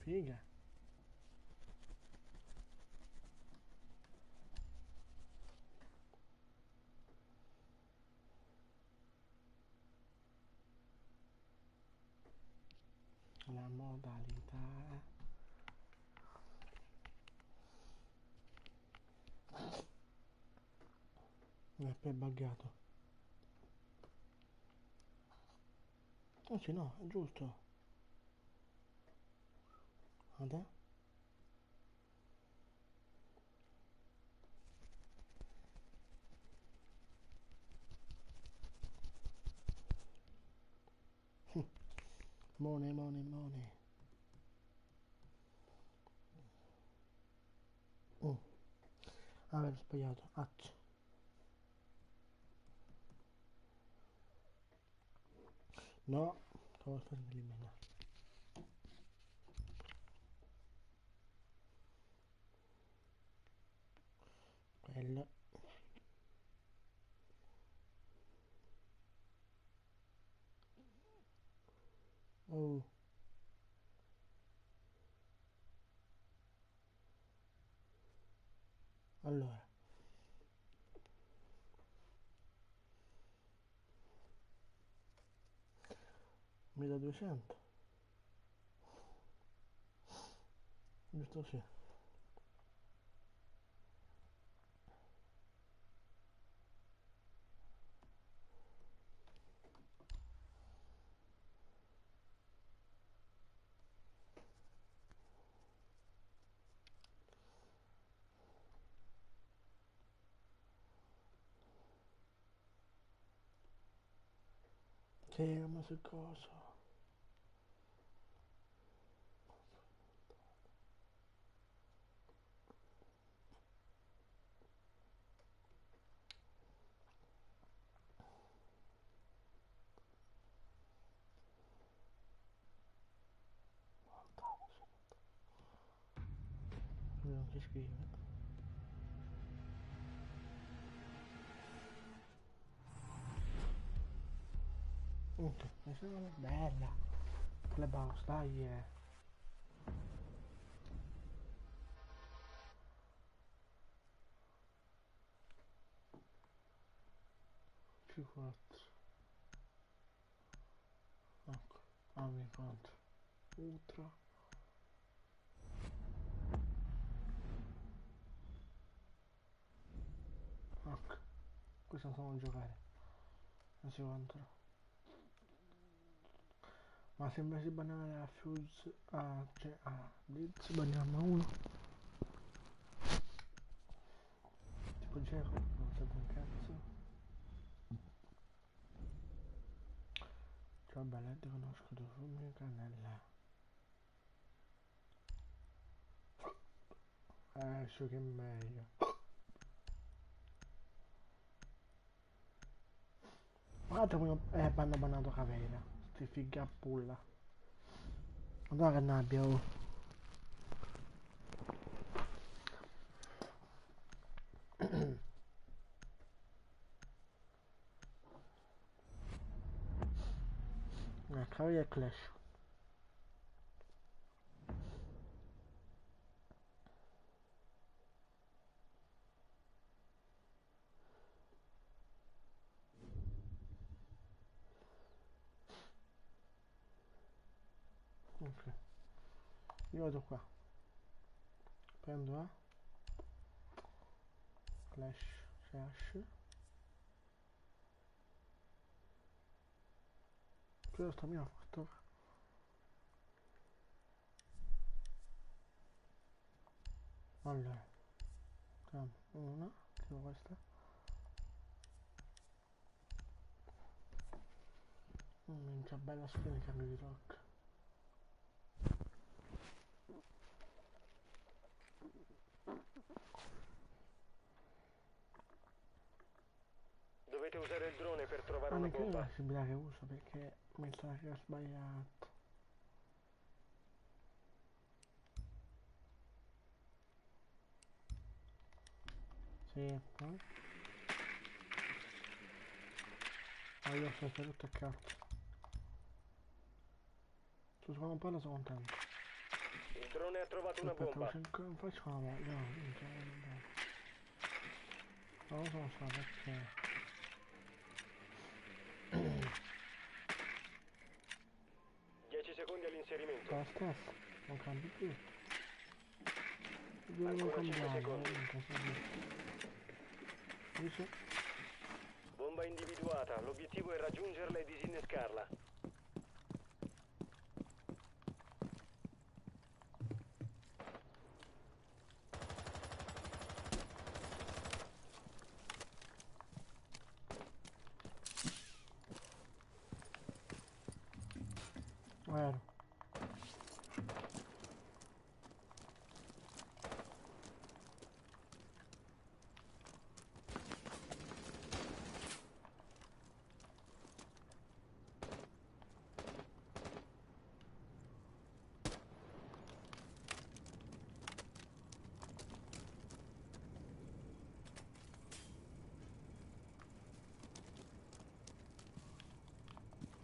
Figa. La modalità. Mi è appena buggato. Anzi no, è giusto. Guarda. Money, money, money. Aver sbagliato. Accio. No, stavo per eliminare. Quello. Oh. Allora. Mi da 200. Giusto sì. Sì, ma su cosa? Non si scrive. Questa è una bella. Clubhouse, dai. C4. Ecco. Ami 4. Ultra. Ecco. Questo non so come giocare. Non si contro. Ma se invece di bannare a Fuse, cioè a Blitz, banniamo uno. Tipo Gero, non so un cazzo. Ciao bella, ti conosco tu, fumi cannella. So che è meglio. Guarda come hanno bannato Cavera. Sti fighi a pulla. Guarda che nabbia, oh. Cavera e Clash. Ok. Io vado qua. Prendo A. Clash. Slash. Questo mi ha fatto. Allora. Una. Tipo questa. Minchia bella skin di cambio di rock. Dovete usare il drone per trovare Ma una neanche io la bomba. possibilità che uso perché mi sa che ho sbagliato. Sì, poi. Ma io sono tutto attaccato. Su secondo palla sono contento. Il drone ha trovato una Aspetta, bomba. non facciamo la no, non lo so perché. 10 secondi all'inserimento. La stessa, non cambi più. Dobbiamo Ancora 5 cambiare, secondi. Dice, Bomba individuata. L'obiettivo è raggiungerla e disinnescarla. vero.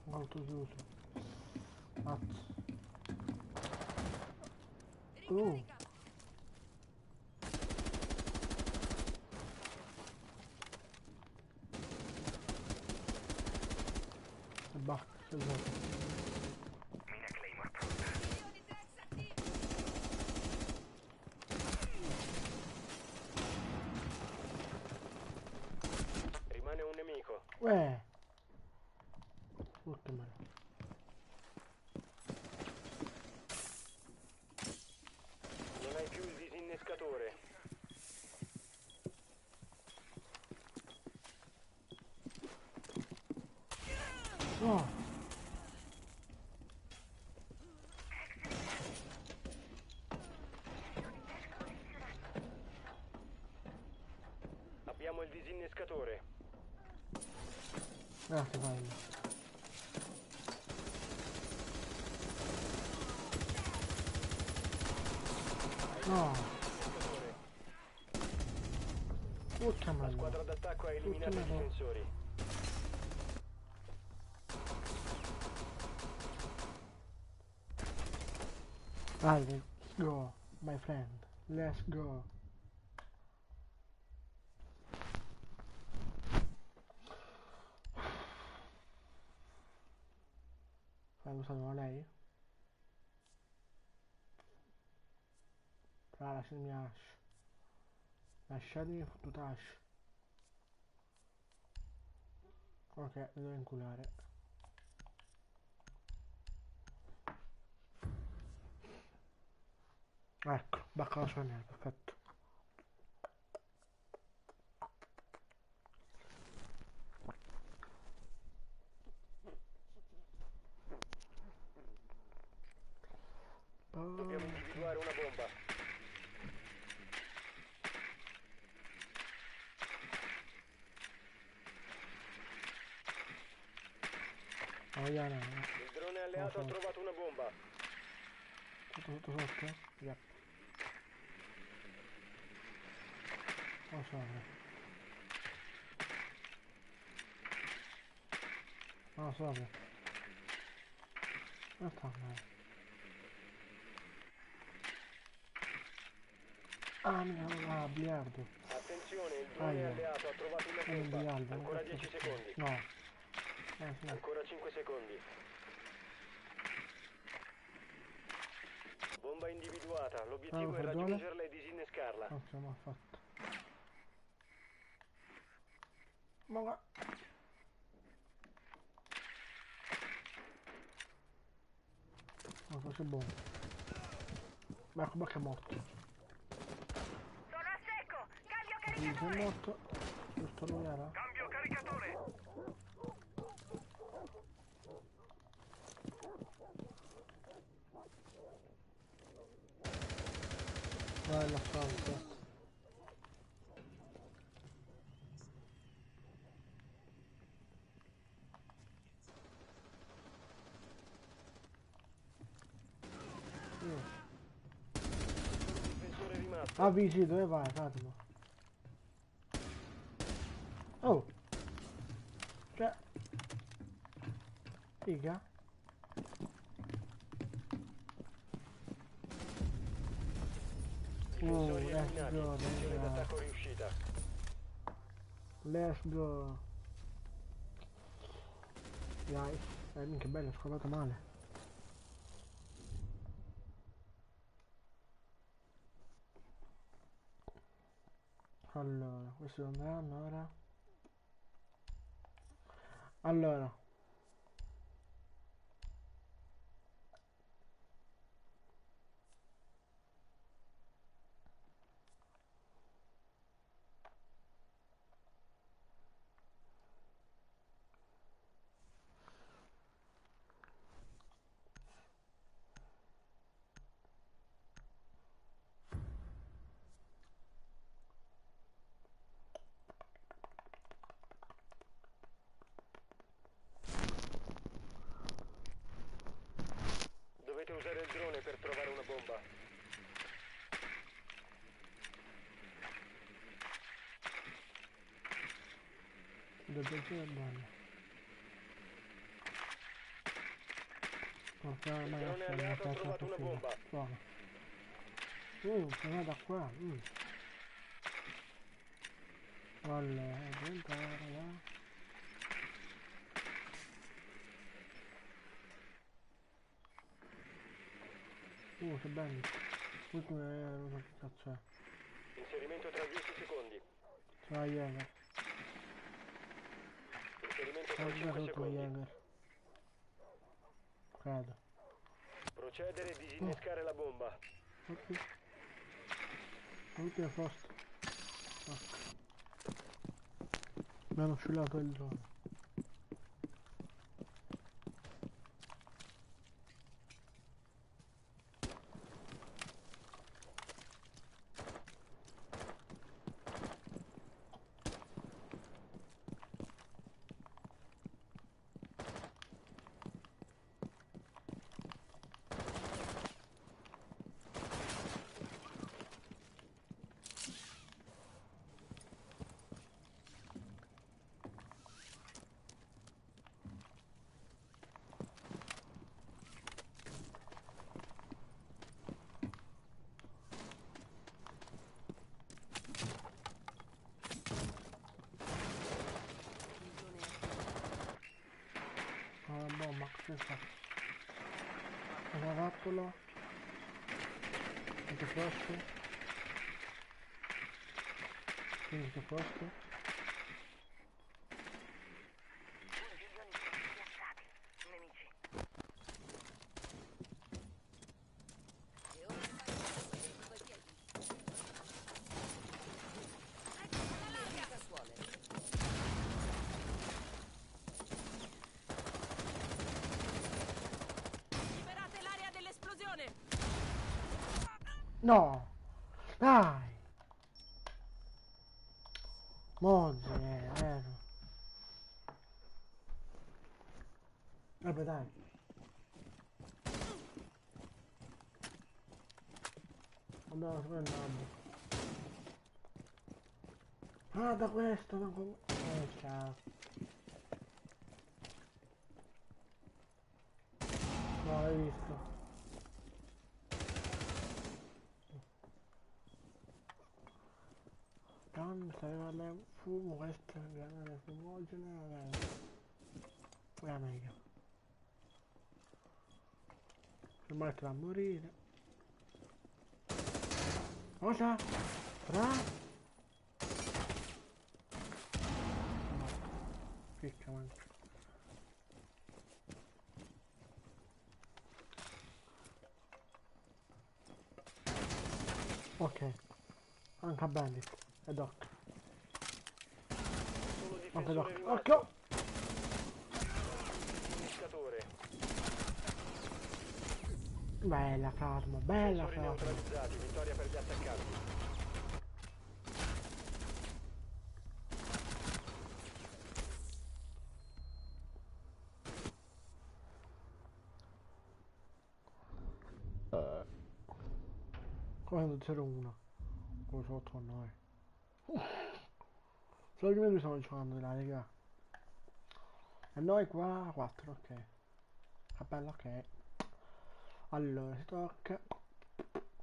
Molto chiuso. Mazzo. E bah, che vuoto. Rimane un nemico. Urtemelo. Non hai più il disinnescatore. No! Abbiamo il disinnescatore. Grazie, Paolo. No! La Urtemelo. squadra d'attacco ha eliminato i Urtemelo. difensori. Vai, let's go, my friend. Let's go. Fai usato lei? Lasciami Ash. Lasciatemi fottuto Ash. Ok, lo devo inculare. Ecco, bacca la sua neve, perfetto. Dobbiamo individuare una bomba. Oh, yeah, no. Il drone alleato ha trovato una bomba. Tutto sotto? Yep. Oh, sopra. No, sopra. Non sta male. Ah, biliardo. Attenzione, il drone alleato ha trovato una bomba. Biliardo. Ancora 10 secondi. No. Sì. Ancora 5 secondi. Bomba individuata. L'obiettivo è raggiungerla e disinnescarla. Ok, ma ha fatto. Ma va. Ma questo è buono. Ma ecco che è morto. Sono a secco! Cambio Sì, caricatore! è morto. Giusto lui era? Cambio caricatore! Vai l'assalto. Difensore rimasto. Ah, VG, dove vai? Fatelo. Oh! Cioè... Figa? Difensori let's eliminati. go, Missione raga. d'attacco riuscita. Let's go. Dai. Minchia bello, ho scovato male. Allora, questi andranno ora. Allora. Dovete usare il drone per trovare una bomba. Dobbiamo è bello. Non c'è Il mai drone essere una alleato ha pezza trovato una figa. bomba. Buono. Se va da qua. Allora, devo entrare là. Che bello. Questo non so che cazzo è. Inserimento tra 10 secondi. C'è la Jäger. Inserimento tra Ho 5 tutto secondi. Jäger. Credo. Procedere e disinnescare la bomba. Ok. L'ultimo posto. Mi hanno sciullato il drone. Bomba, che fa? Una rappola. Anche posto. Quindi che posto. Milioni piazzati. Nemici. Liberate l'area dell'esplosione! No! Dai! Moggi, vero. Vabbè dai. Andiamo su quel lago. Ah, da questo, non come... ciao. No, l'hai visto. Gun, serve fumo, questo è granale fumogene, è meglio. Fermarti a morire. Cosa? Tra? No, picca manca. Ok, anche a Bandit e Doc. Solo Anche difensore Doc. rimasto. Occhio! Disinnescatore. Bella Carmo, bella Difensori Carmo. neutralizzati. Vittoria per gli attaccanti. Quando 0-1. Come sotto a noi. Solo che noi stiamo giocando là, raga. E noi qua 4, ok. Cappello, ok. Allora, si tocca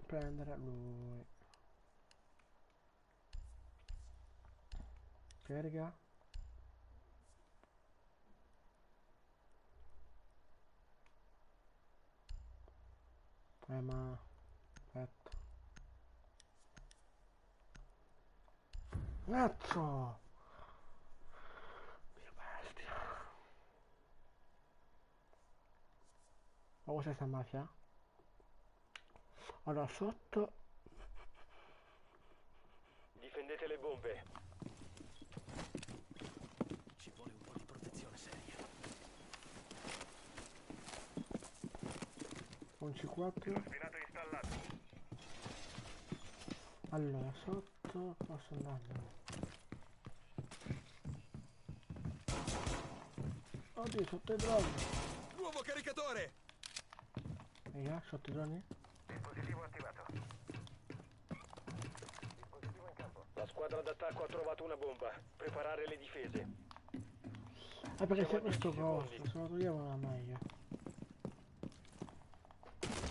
prendere lui. raga. Ma aspetta. Cazzo! Mia bestia. Ma cos'è sta mafia? Allora sotto. Difendete le bombe. Ci vuole un po' di protezione seria. Un C4. Spinato installato. Allora sotto posso andare. Oddio, sotto i droni. Nuovo caricatore! Raga, sotto i droni? Dispositivo attivato. Dispositivo in campo. La squadra d'attacco ha trovato una bomba. Preparare le difese. Perché Siamo c'è a questo 10 costo, secondi. se lo togliamo era meglio.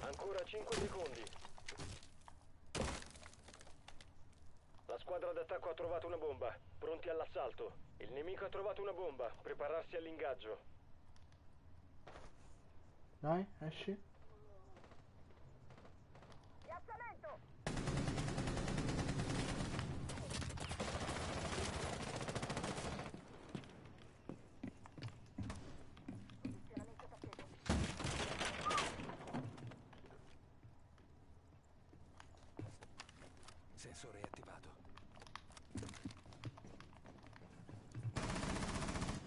Ancora 5 secondi. La squadra d'attacco ha trovato una bomba. Pronti all'assalto. Il nemico ha trovato una bomba. Prepararsi all'ingaggio. Dai, esci. Piazzamento! Posizionamento tappeto. Sensore attivato.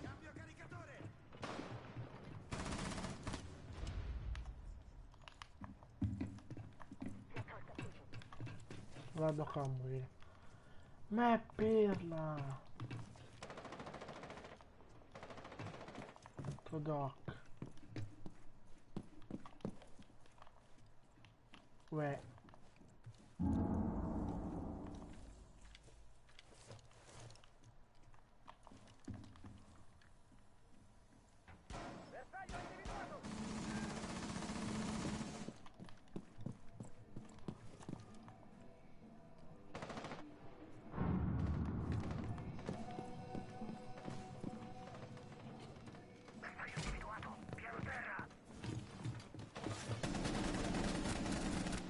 Cambio caricatore! Piazzo il tappeto. Guarda qua a morire. Ma è pirla! To doc. Uè. Bersaglio individuato! Bersaglio individuato! Piano terra!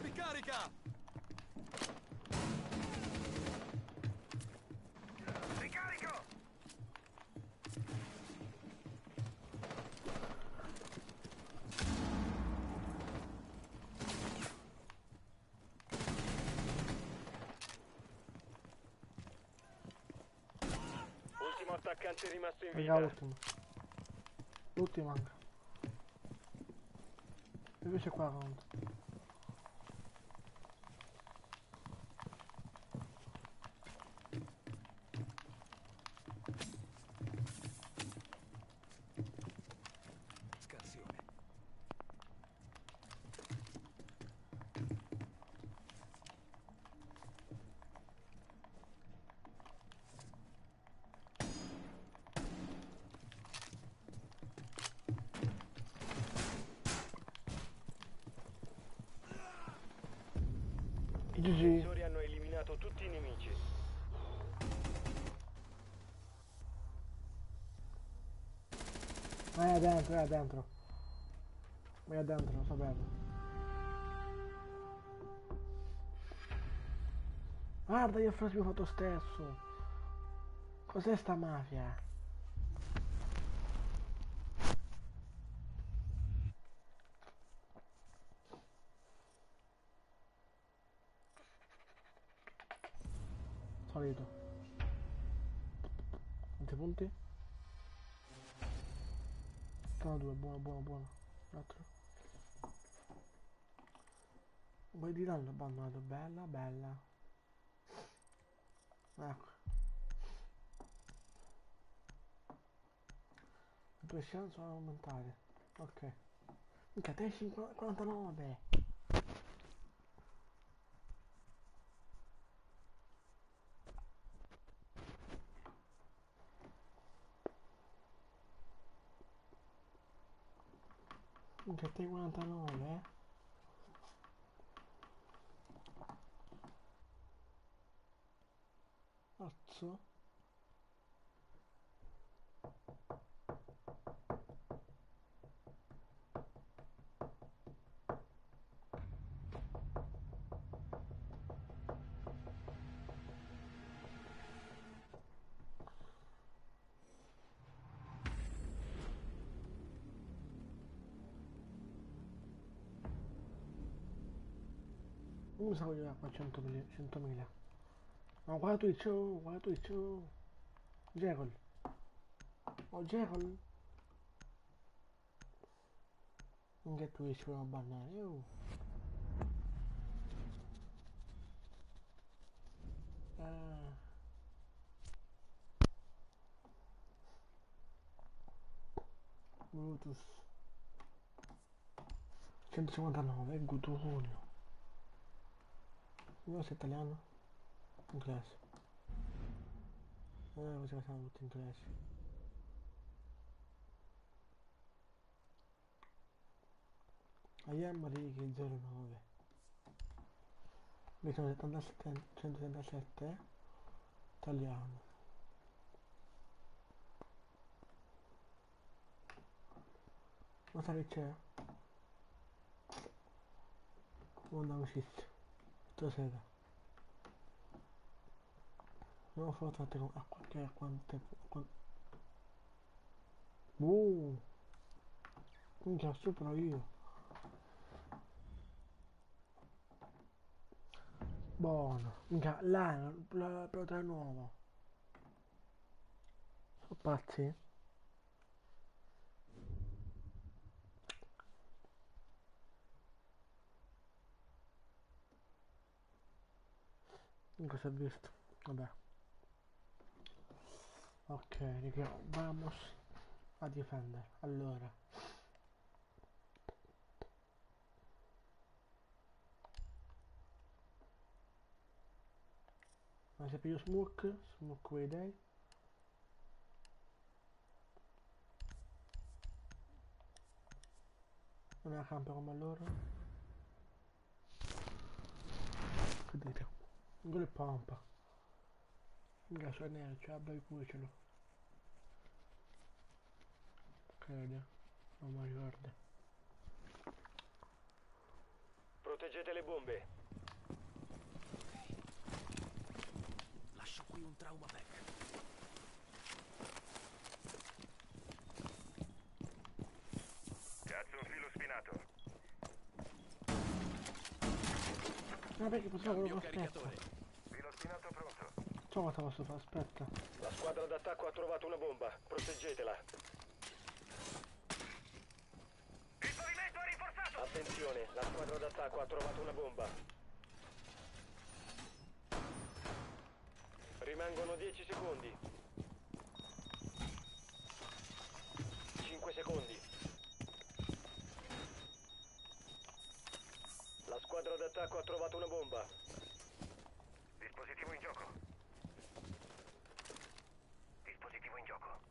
Ricarica! Ricarico! Ultimo attaccante rimasto in Raga, vita. ultimo. L'ultimo anche. Invece qua conta. Scansione. I GG. difensori hanno eliminato tutti i nemici. Vai adentro, vai adentro. Vai adentro, lo sapevo. Guarda, io e Fra abbiamo fatto stesso. Cos'è sta mafia? Solito. Quanti punti? Sono due, buono, buono, buono. Un altro. Vuoi di l'hanno abbandonato? Bella, bella. Ecco. Le tue chance sono aumentate. Ok. Mica te 49. Mica te 49, eh? Cazzo. mi sa che gli dà qua 100.000. Ma guarda Twitch, oh, guarda Twitch, oh. Gerald. Oh, Gerald. Anche Twitch per bannare, oh. Ah. Brutus. 159, Gutunio. Non sei italiano? Inglese. Così siamo tutti inglesi. Ayam Righi 09. Mi sono 177. Italiano. Ma sai che c'è? Mondo amicizia. Stasera. Non ho fatto con acqua che quante. Minchia, sopra io. Buono. Minchia, là, la pilota è nuova. Sono pazzi? Cosa ho visto? Vabbè. Ok, raga, vamos a difendere. Allora. Ma se piglio smoke way day. Non è a campo come loro. Che dite? Quello è pompa. Mica so nero, c'è il cucciolo. Credo. Non mi ricordo. Proteggete le bombe. Lascio qui un trauma pack. Cazzo, un filo spinato. Ma perché possiamo Cambio aspetta. caricatore. Filo spinato pronto. So cosa posso fare, aspetta. La squadra d'attacco ha trovato una bomba. Proteggetela. Il pavimento è rinforzato! Attenzione, la squadra d'attacco ha trovato una bomba. Rimangono 10 secondi. 5 secondi. La squadra d'attacco ha trovato una bomba. Dispositivo in gioco. Dispositivo in gioco.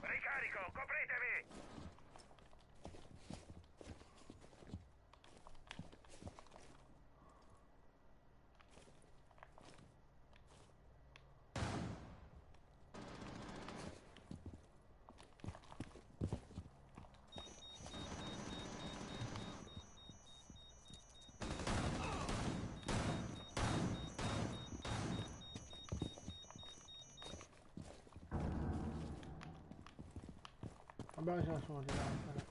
Ricarico, copritevi! Vabbè, ce la sono arrivati.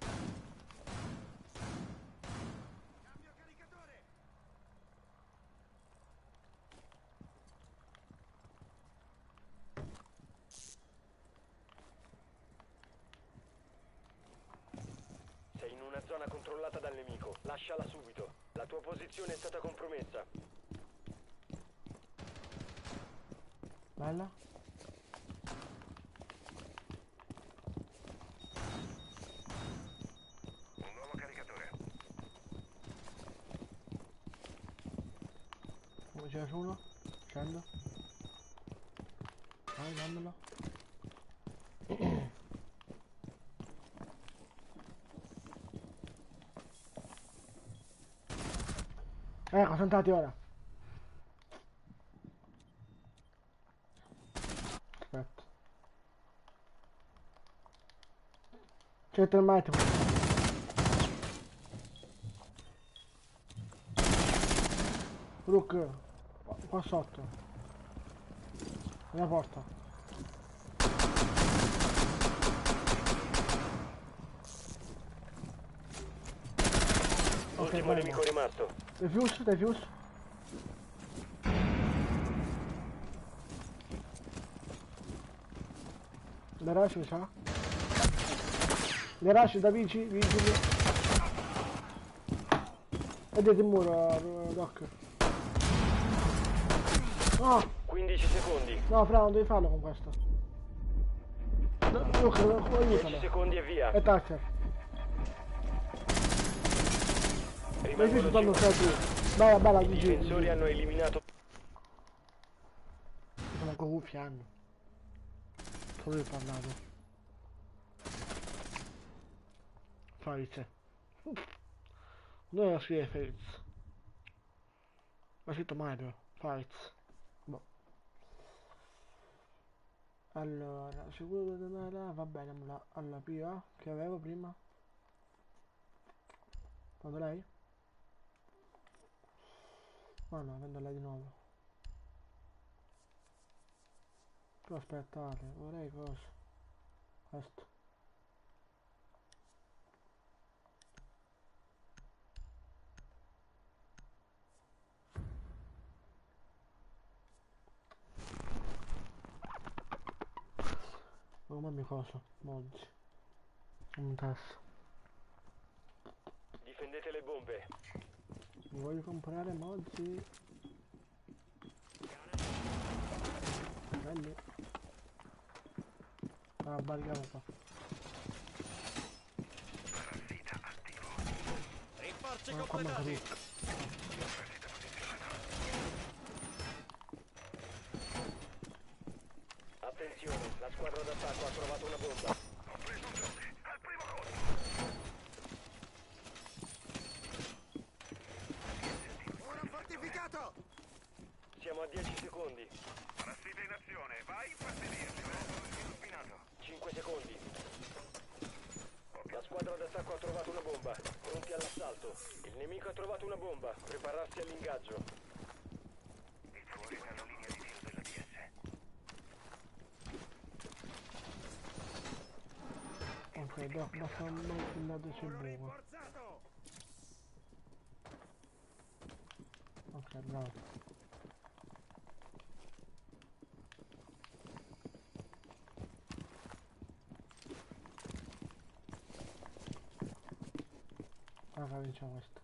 Cambio caricatore. Sei in una zona controllata dal nemico. Lasciala subito. La tua posizione è stata compromessa. Bella? Un nuovo caricatore. Come c'è uno? Scendo. Vai, dammelo. Concentrati ora. C'è 3 metri. Rook, qua sotto. Nella porta. Ultimo bene. nemico rimasto. Defuse, defuse. Le rush mi sa? Le rush da vigili. Vedete il muro, Doc. No, 15 secondi. no, Fra, non devi farlo con questo. Luca, 10 aiutalo. secondi e via. E Thatcher. Vedi Rimangono quando 5. sei tu. Bella, bella, I vigili. difensori hanno eliminato. Sono con cuffie hanno. Solo io ho parlato. Faice. Non lo scrive Fates. Ma scritto Mario. Fights. Boh. Allora, sicuro di andare. Va bene, alla PA che avevo prima. Quando lei? Oh no, vendo lei di nuovo. Però aspettate, vorrei cosa? Questo. Oh mamma cosa? Moggi. Un tasso. Difendete le bombe. Mi voglio comprare Moggi. Belli. Ah, barriamo qua. Rinforzi Qua manca completati. Rook. Attenzione, la squadra d'attacco ha trovato una bomba. Ho preso un drone. Al primo colpo. Ora fortificato. Siamo a 10 secondi. Parassita in azione. Vai in fastidirsi. Sono spinato. 5 secondi. La squadra d'attacco ha trovato una bomba. Pronti all'assalto. Il nemico ha trovato una bomba. Prepararsi all'ingaggio. E fuori dalla linea di tiro della DS. Ok, basta un lato c'è buco. Rinforzato. Ok, bravo. Raga, vinciamo questo.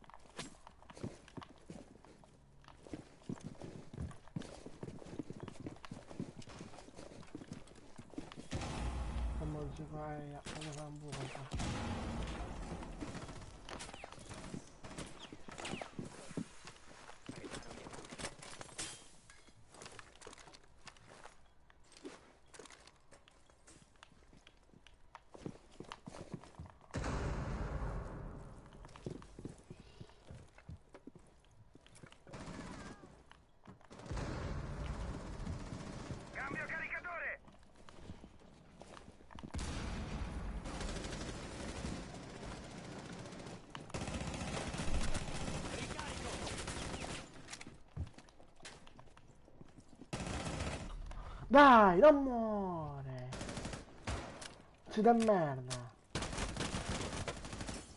Come si fa? Come fa un buco qua? Cambio caricatore. Dai, non muore! Si da merda!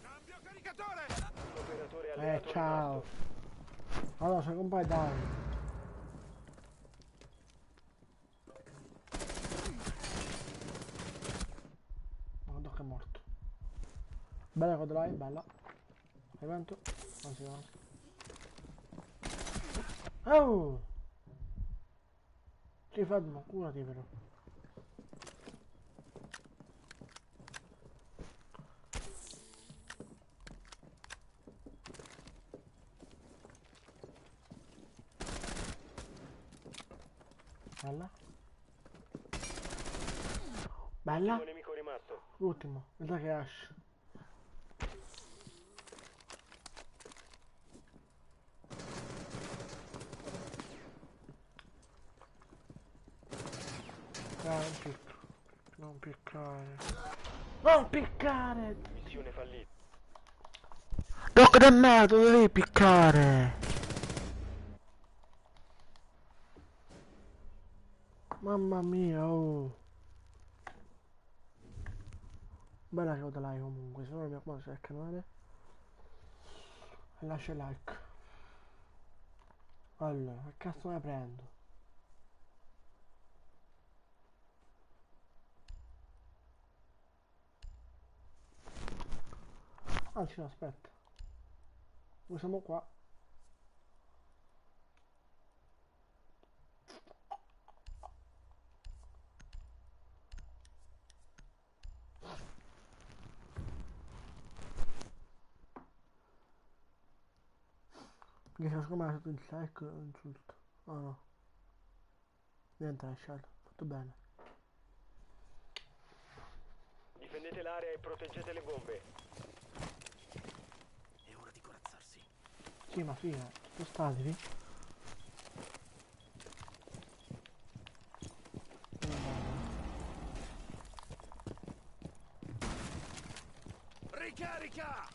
Cambio caricatore. L'operatore alleato Ciao! rimasto. Allora, se compare dai! Guarda che è morto. Bella quadrai, bella. Evento. Non si va. Oh! Ti fermo, curati però. Bella. Bella. Ultimo nemico rimasto. L'ultimo. Mi sa che è Ash. Dai, non piccare. Non piccare! Missione fallita. Doc dannato, devi piccare! Mamma mia, oh! Bella che like comunque, se non mi raccomando al canale e lascia like. Allora, che cazzo ne prendo? Anzi no, aspetta. Usiamo qua. Perché se secondo me è stato il like non insulto. Oh no. Niente, lasciato. Fatto bene. Difendete l'area e proteggete le bombe. È ora di corazzarsi. Sì, ma figa, spostatevi. Ricarica!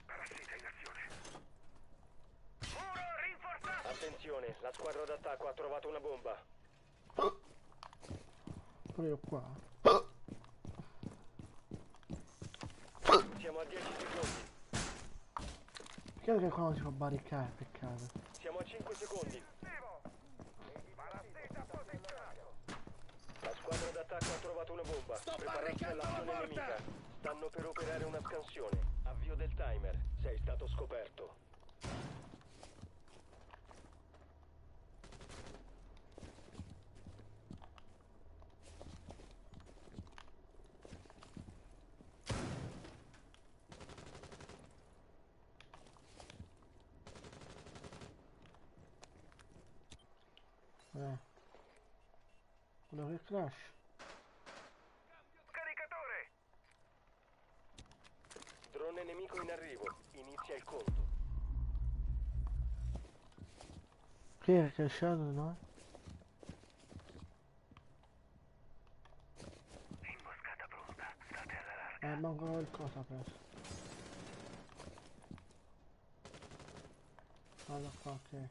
Parassita in azione. Muro rinforzato! Attenzione, la squadra d'attacco ha trovato una bomba. Pure io qua. Siamo a 10 secondi. Credo che qua non si può barricare, peccato. Siamo a 5 secondi. Parassita posizionato! La squadra d'attacco ha trovato una bomba. Prepararsi all'azione nemica. Stanno per operare una scansione. Avvio del timer. Sei stato scoperto. Quello che crash. Caricatore! Drone nemico in arrivo. Inizia il conto. Chi è crashato, no? Imboscata pronta. State alla larga. Manca qualcosa preso. Vado qua, ok.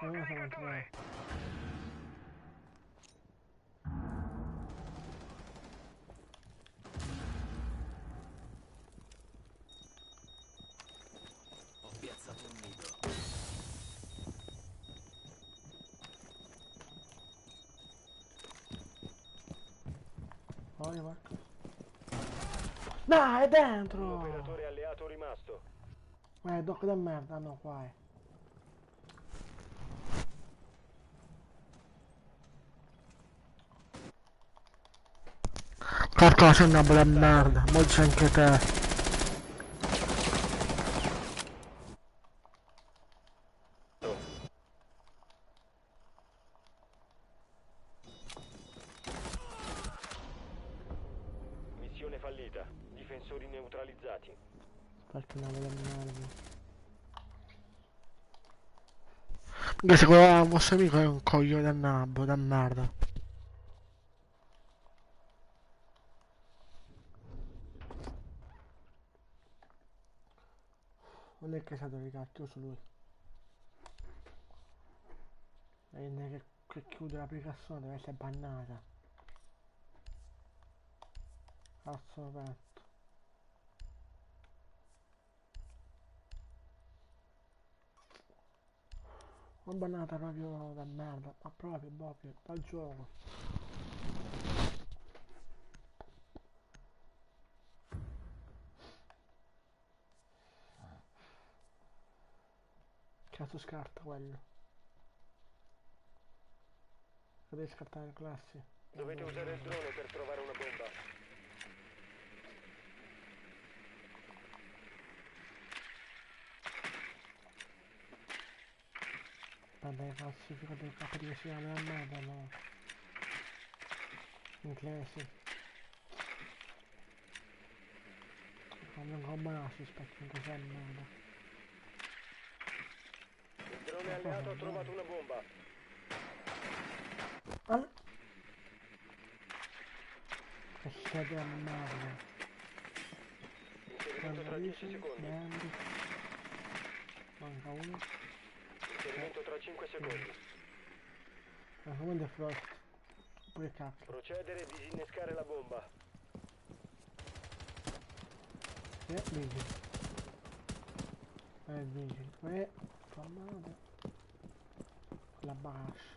Nuovo Siamo caricatore! Ho piazzato un nido. Voglio Marco. No, è Un dentro! operatore alleato rimasto. Doc da merda, no, qua è. Cazzo, sei una bella merda, molto anche te. Missione fallita. Difensori neutralizzati. Perché una bella merda. Che se quello era un vostro amico è un coglione da nabbo, da merda. Non è che è stato ricatto su lui. E che chiude l'applicazione deve essere bannata. Cazzo aperto. Ho bannata proprio da merda, ma proprio dal gioco. Cazzo scarta quello. Deve scartare le classi. Dovete usare il drone per trovare una bomba. Aspetta, le classifiche dei capi che si chiamano a merda, no. Inglesi. Come un combo assist perché cos'è merda. Il drone alleato ha trovato una bomba. Ah. Che siete a merda. Inserimento tra 10 secondi. Manca uno. Inserimento tra 5 secondi. Ma come The Frost? Pure cacchio. Procedere e disinnescare la bomba. Vigil. Vigil. Fa male. La bash.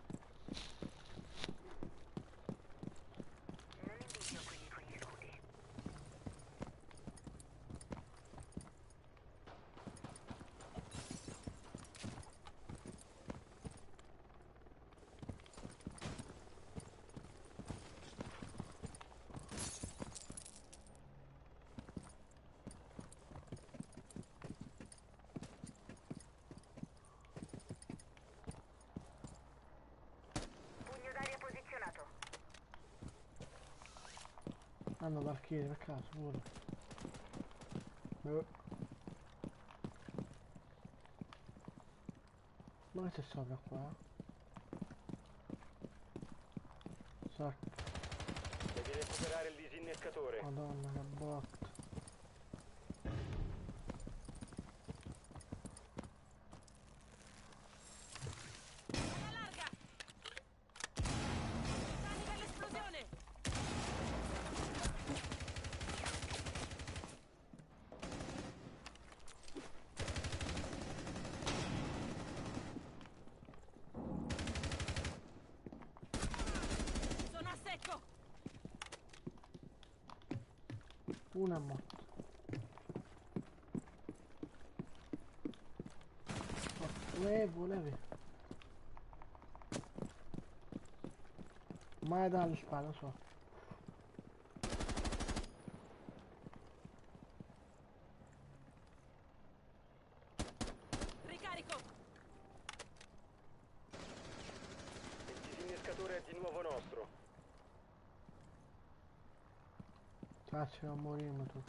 Hanno l'archiere per caso pure. Ma che c'è sopra qua? Sacco. Devi recuperare il disinnescatore. Madonna che botta. Area larga! Danni per l'esplosione! Sono a secco! Una è morta. Volevi. Mai dalle spalle, lo so. Ricarico! Il disinnescatore è di nuovo nostro. Cazzo, non moriremo tu.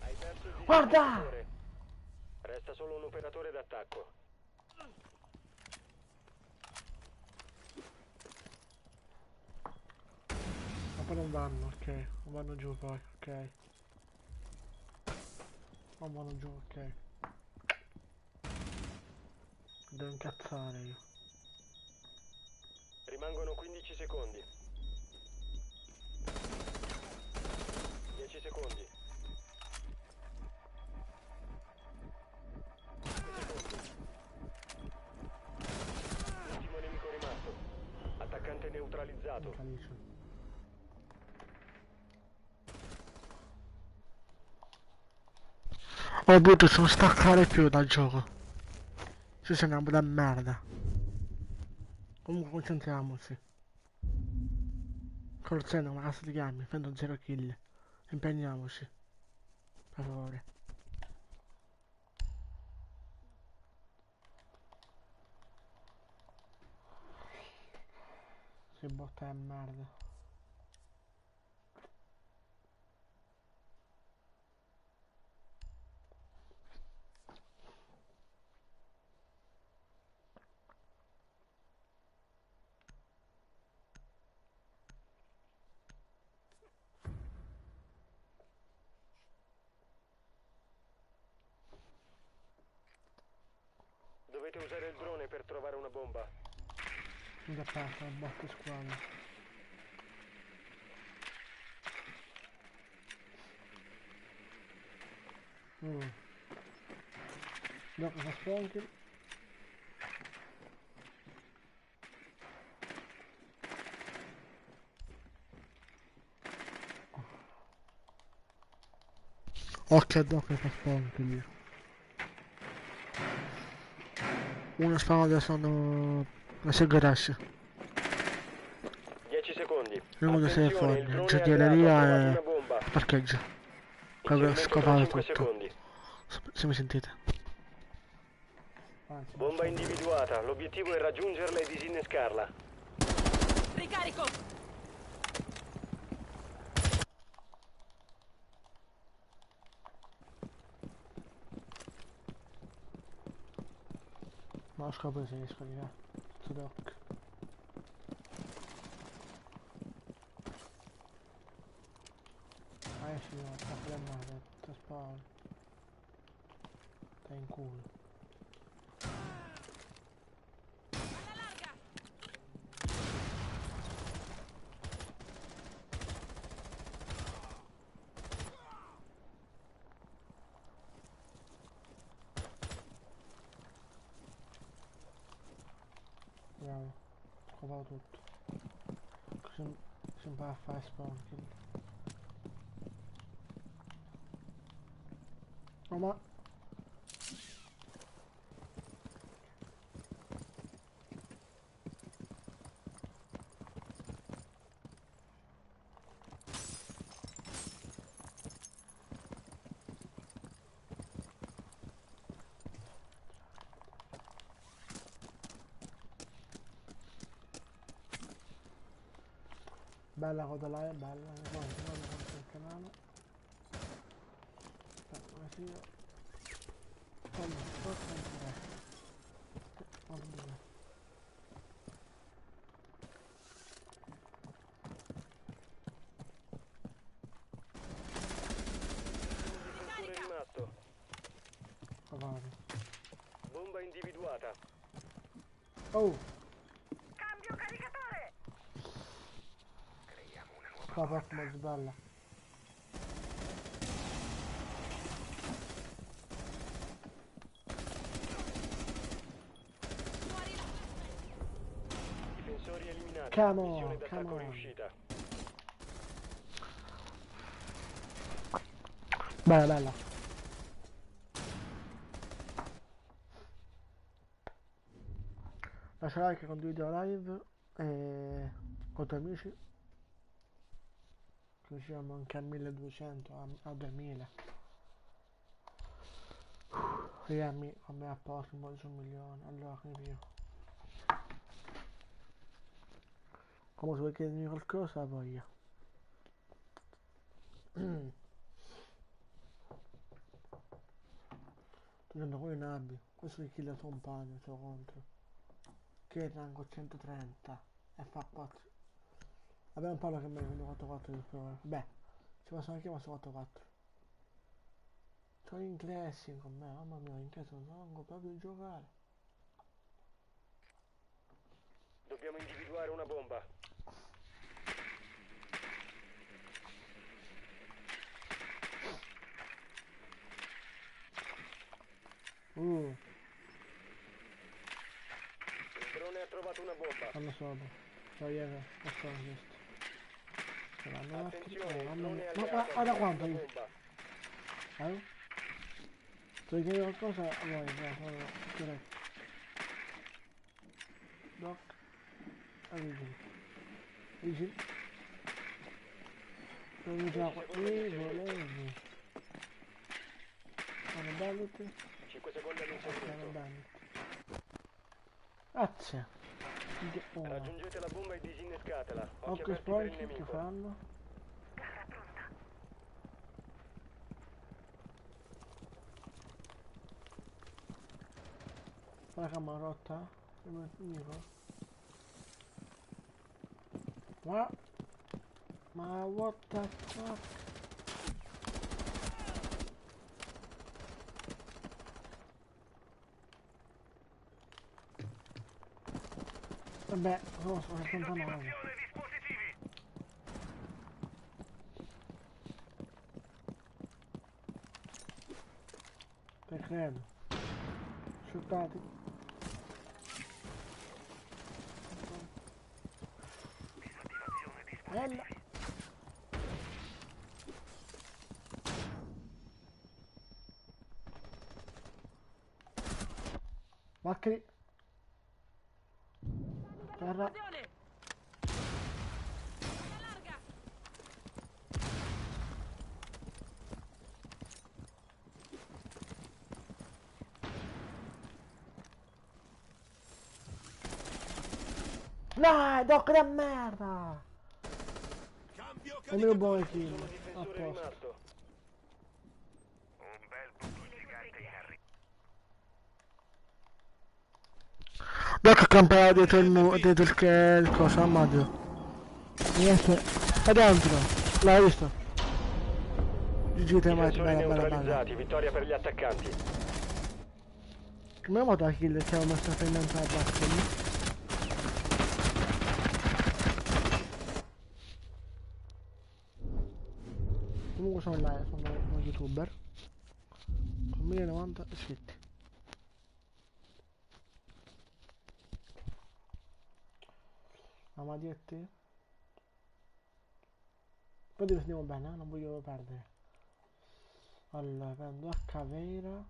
Hai perso il Guarda! disinnescatore. Resta solo un operatore d'attacco. Ma poi non vanno, ok. Non vanno giù poi, ok. Non vanno giù, ok. Devo incazzare io. Rimangono 15 secondi. 10 secondi. 5 secondi. Ultimo nemico rimasto. Attaccante neutralizzato. Calice. Oh brutto, sono staccare più dal gioco. Ci sei una da merda. Comunque concentriamoci. Corzeno, una cazzo di gammi, prendo 0 kill. Impegniamoci. Per favore. Che botta di merda. Dovete usare il drone per trovare una bomba. Da parte, la botta squadra. Dopo fa spawning. Ok, dopo fa spawning lì. Uno sparo adesso hanno la segretascia. 10 secondi. Uno sei Attenzione, il fuori, drone gioielleria ha trovato e una bomba. parcheggio. Proprio Inserimento tra scopato 5 tutto. secondi. Se mi sentite. Bomba individuata. L'obiettivo è raggiungerla e disinnescarla. Ricarico! Ma lo scopro se riesco di là. To doc. Esci, no, sta flammata, sta spawn. Stai in culo. Alla larga! Bravo. Scopato tutto. Così si impara a fare spawn kill. Oh ma... Bella coda là, è bella. Guarda, guarda quanto il canale. Aspetta, così io... Fallo, forza in tre. Guarda. Difensore rimasto. Scopato. Bomba individuata. Oh! Cambio caricatore! Scopato, ma bella. Fuori là! Difensori eliminati. Come on, Missione d'attacco come on. riuscita. Bella, bella. Lascia like, condividi la live e con i tuoi amici. Così siamo anche a 1200, a 2000. Io a me a posto, un su 1.000.000. Allora, quindi io. Come se vuoi chiedermi qualcosa, voglia. Tu non vuoi nabi. Questo è kill da compagno, suo contro. Che è rango 130. E fa 4. Abbiamo un palo che me ne 4-4 di prova. Beh, ci posso anche chiamare su 4-4. C'ho in classic con me, mamma mia, in casa non so proprio giocare. Dobbiamo individuare una bomba. Uh, Il drone ha trovato una bomba. fanno sopra. Ciao Ieva, questo è questo. Ce l'hanno un attimo. Attenzione, il Mamma drone mia. è Ma alleato. guarda Ha quanto una io. bomba. Tu vuoi chiedere qualcosa? Vai, corretto. Doc. Vigil. Vigil. Non già qua. Volevi. Hanno bandit. 5 secondi Hanno all'inserimento. bandit. Grazie. Oh. Raggiungete la bomba e disinnescatela. Occhi Occhio aperti per il sporchi che nemico. fanno? Garra pronta. La camarotta? Il nemico? Ma what the fuck? Vabbè, non so, è lontano. Disattivazione dispositivi! Te credo. Sciuttati. Disattivazione dispositivi! Bella. Macri. merda. Esplosione! Alla larga! No, doc da merda! Cambio È meno caricatore. buono Solo kill. A difensore posto. rimasto. Un bel buco gigante in arrivo. Doc campava dietro dietro il coso, Mario. Niente. È dentro. L'hai visto? GG te mai, Difensori bella bella bella. neutralizzati, vittoria per gli attaccanti. Come ho fatto la kill che avevo messo in mente a Bastion? Comunque sono là, sono uno youtuber. Con 1090 iscritti. Amadietti. Poi difendiamo bene, non voglio perdere. Allora, prendo H vera.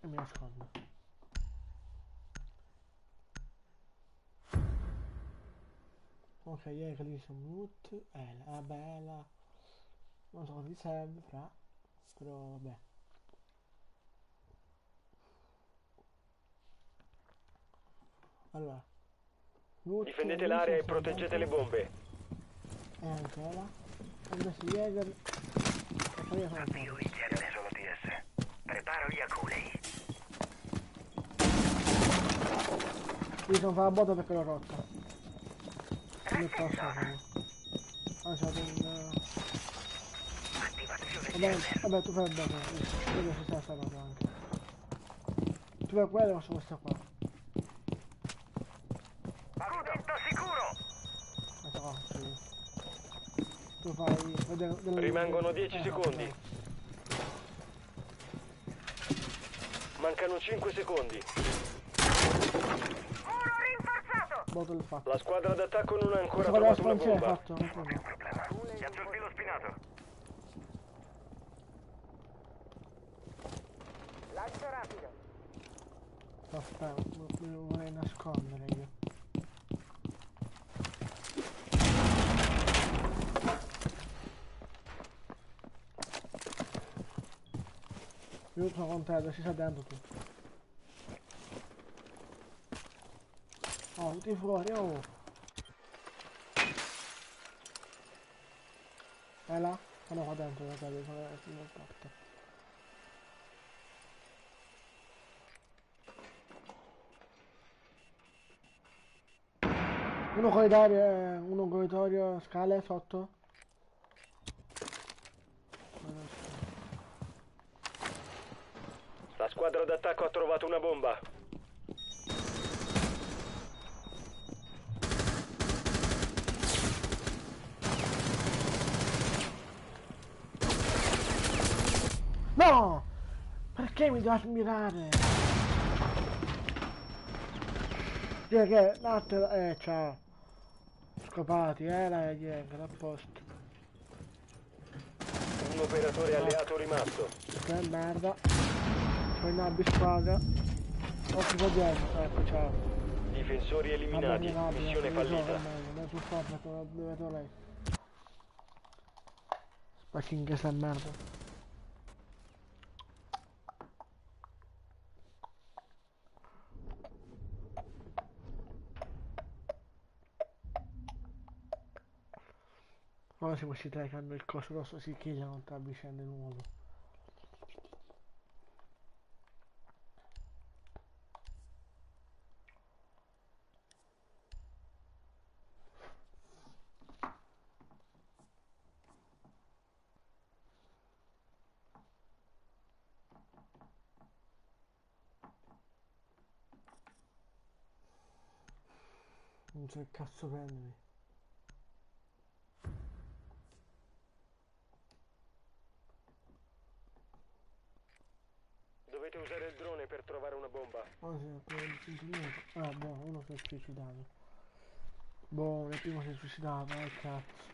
E mi nascondo. Ok, ieri lì sono mute. La bella. Non so cosa ti serve, però vabbè. Allora. Mute, Difendete Lucio, l'area e sono proteggete le dentro. bombe. E anche là. Ho messo Jäger. E poi io sono Più fuori. interne solo TS. Preparo gli aculei. Io sono fa la botta perché l'ho rotta. Non posso farlo. Ah, c'è un... Attivazione Vabbè, tu fai il bene. Vedo se sta roba anche. Tu fai quello o su questa qua? Cudetto sicuro! Questa qua faccio io. Tu fai... Rimangono 10 secondi. Mancano 5 secondi. Muro rinforzato! Bottle fatto. La squadra d'attacco non ha ancora Questa qua la trovato una spancia è bomba. fatto. Non problema. Problema. Piazzo il filo spinato. Lancio rapido. Aspetta, mi vorrei nascondere io. Io sono contento, si sta dentro tu. Oh, tutti fuori, oh! È là? Sono qua dentro, sono nel porta. Uno corridoio, scale sotto. La squadra d'attacco ha trovato una bomba. No! Perché mi devo ammirare? Che l'altro, ciao. Scopati, la Jäger, a posto. Un operatore alleato rimasto. Che merda. Poi una bisquadra. Occhio qua dietro, ecco, ciao. Difensori eliminati. Missione fallita. Non sul forza, dove vedo lei. Spacchi che sta merda. Ora siamo questi tre che hanno il coso rosso, si chiediano tra vicende nuovo. Non so che cazzo prendermi. Dovete usare il drone per trovare una bomba. Oh sì, niente. Ah, boh, uno si è suicidato. Boh, il primo si è suicidato, cazzo.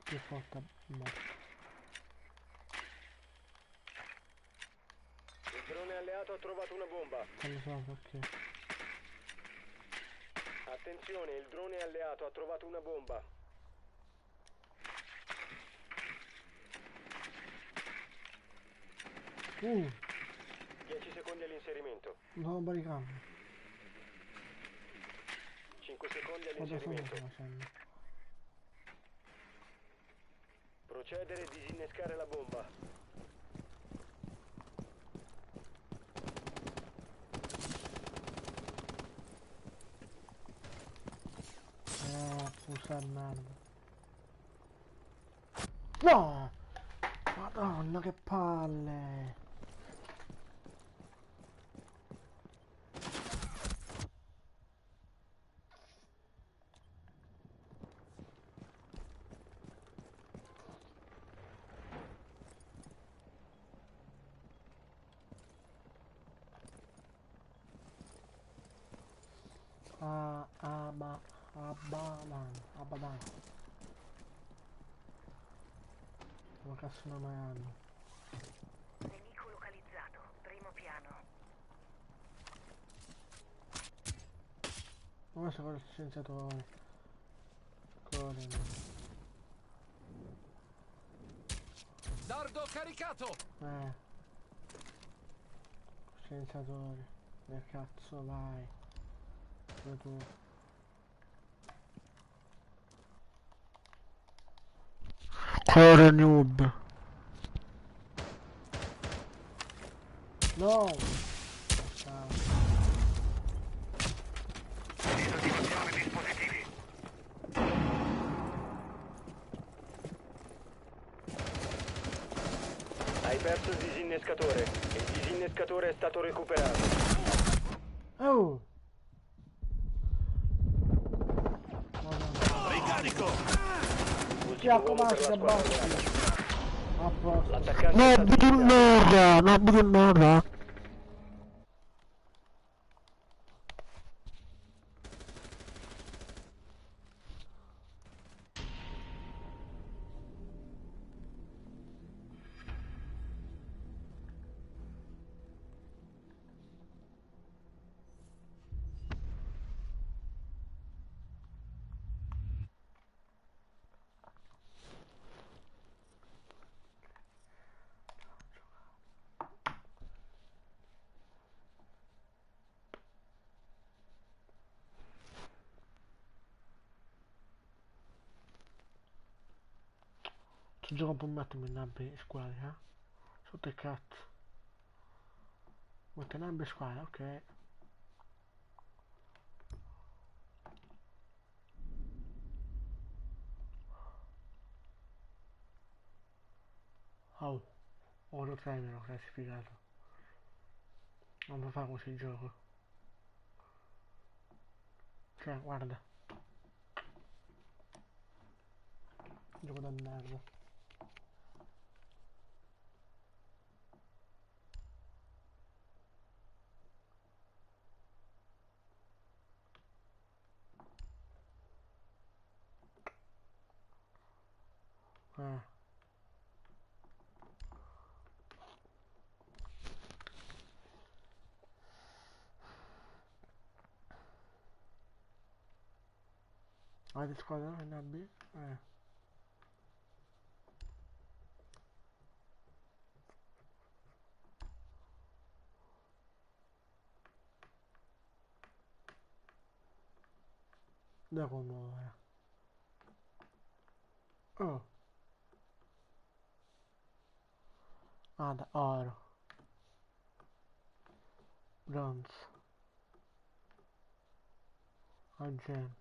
più forte morto. Il drone alleato ha trovato una bomba. Non lo so perché. Attenzione, il drone alleato ha trovato una bomba. Uh, 10 secondi all'inserimento. non barricame. 5 secondi Guarda solo all'inserimento. sto facendo. Procedere e disinnescare la bomba. Pusa merda. No! Madonna che palle! Abadan. Come cazzo non mai hanno? Nemico localizzato, primo piano. Come se con il scienziatore. Correndo. Dardo caricato! Scienziatore. Che cazzo vai? Dove tu? Corre noob. No! Ciao. Disattivazione dispositivi. Hai perso il disinnescatore. Il disinnescatore è stato recuperato. Oh! Ricarico! Ultimo uomo per la Basta, squadra basta. alleata. A posto. L'attaccante è No, stato butti in liquidato. merda! No, butti in merda! Tu gioca un po' un attimo in nabbe squadra, eh? Sotto il cazzo. Mette nabbe squadra, ok. Oh, oro 3 mi hanno classificato. Non mi fa così il gioco. Cioè, guarda. Gioco da merda. Eh. Avete squadra in nabbe? Da con ora. Oh. Ah, da oro. Bronzo. Argento.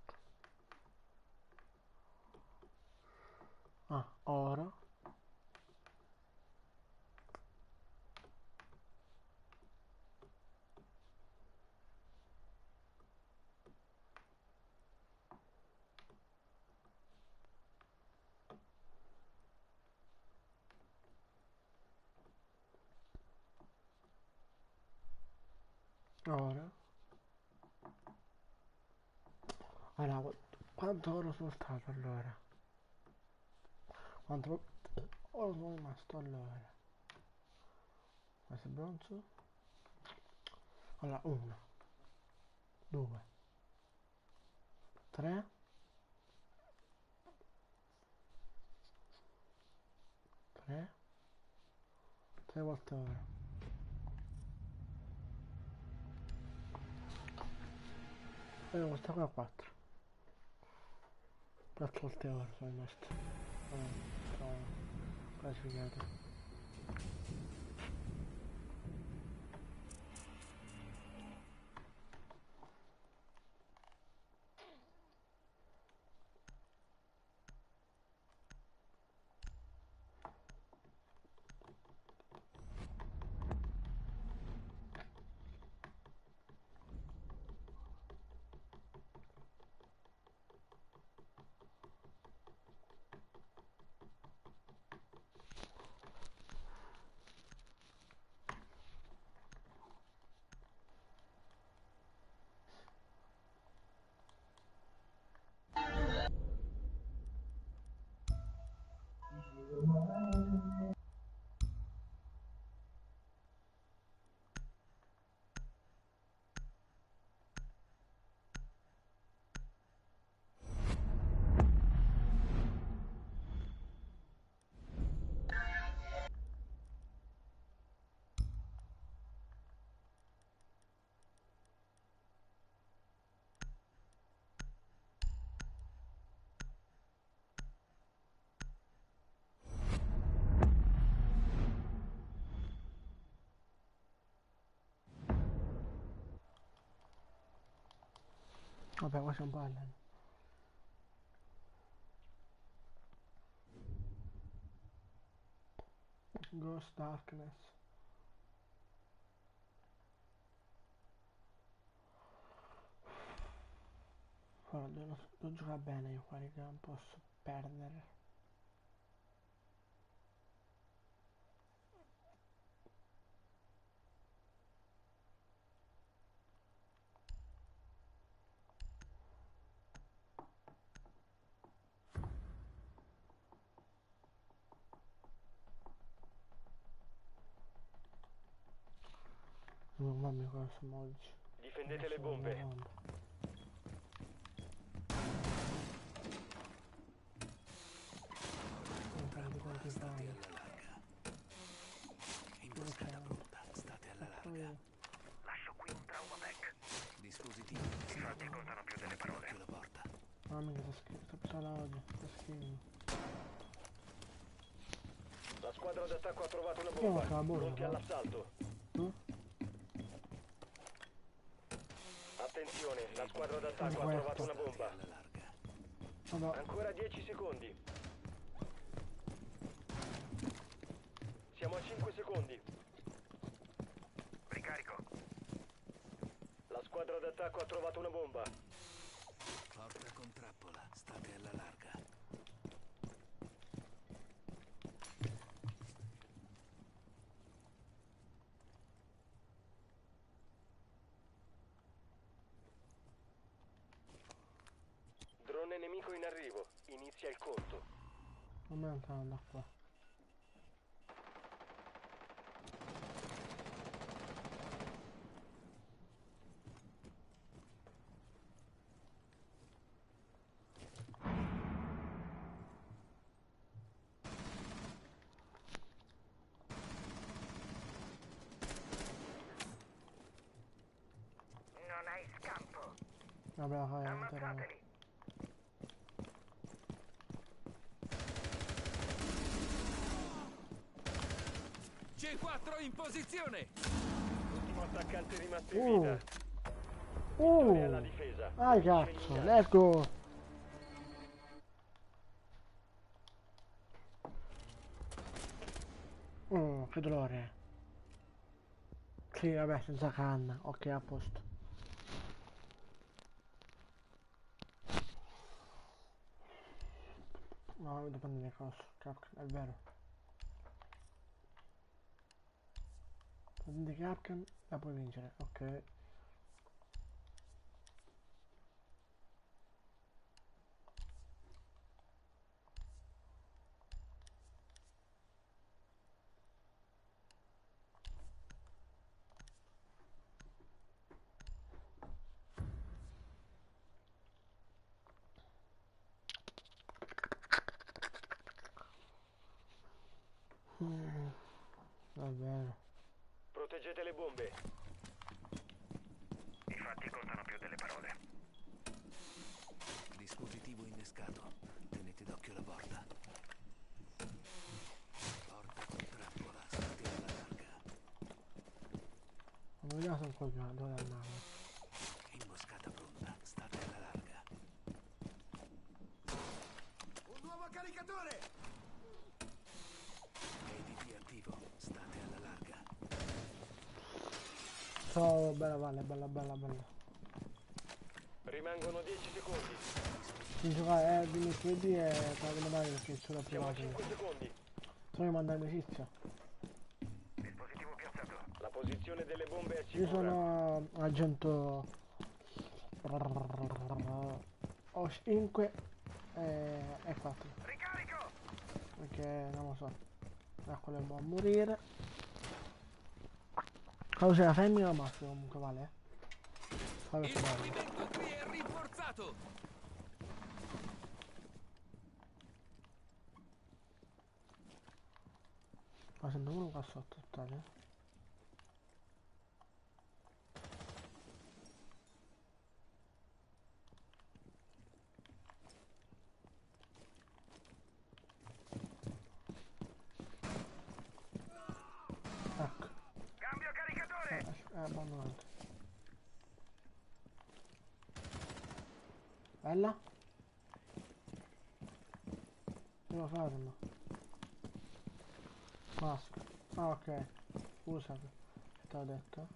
Ah, oro. Oro. Allora, quanto oro sono stato allora? Quanto... Oh, sono rimasto allora. Questo è bronzo. Allora, 1, 2, 3, 3 volte ora. E questa qua 4. 4 volte ora sono rimasto. Sono classificato. Vabbè, qua siamo parlando. Ghost Darkness. Guarda, devo giocare bene io qua, raga, non posso perdere. Non mamma cosa siamo oggi. Difendete le bombe. Non prendi quanti fanno. Imboscata pronta. State alla larga. Lascio qui un trauma pack. Dispositivi. I fatti contano più delle parole. Occhio la porta. Mamma che sta pistola oggi, sta schifo. La squadra d'attacco ha trovato una Io bomba. ho la borsa, Pronti no? all'assalto. Tu? Attenzione, la squadra d'attacco ha Guarda. trovato una bomba. Alla larga. Vabbè, Ancora 10 secondi. Siamo a 5 secondi. Ricarico. La squadra d'attacco ha trovato una bomba. Porta con trappola. State alla larga. Drone nemico in arrivo. Inizia il conto. non me ne entrano da qua. Non hai scampo. Vabbè, fai entrare. Ammazzateli. C4 in posizione. Ultimo attaccante rimasto in vita. Uh, Vittoria alla difesa. dai cazzo, let's go. Che dolore. Sì, vabbè, senza canna. Ok, a posto. No, devo prendere cosa. Capcan, è vero. Prendi Capcan, la puoi vincere, ok. bene. Proteggete le bombe. I fatti contano più delle parole. Dispositivo innescato. Tenete d'occhio la porta. Porta con trappola, state alla larga. Non vediamo un po' dove andare. Imboscata pronta, state alla larga. Un nuovo caricatore! ADT attivo, state alla larga. Oh, bella valle, bella. Rimangono 10 secondi. Si gioca di mercoledì e per mandare perché sulla Siamo a privata. 5 secondi. Tu mi mandare amicizia. Dispositivo piazzato. La posizione delle bombe è Io sicura. sono agente ho 5 e 4 Ricarico! perché non lo so, quello va a morire. Cosa la femmina o maschio comunque vale? Fammi Il vedere. movimento qui è rinforzato! Ma sento uno qua sotto totale. Ecco, Cambio caricatore! è abbandonato. Bella? Devo farlo. Maschio. Ah, ok. Scusate, che te l'ho detto.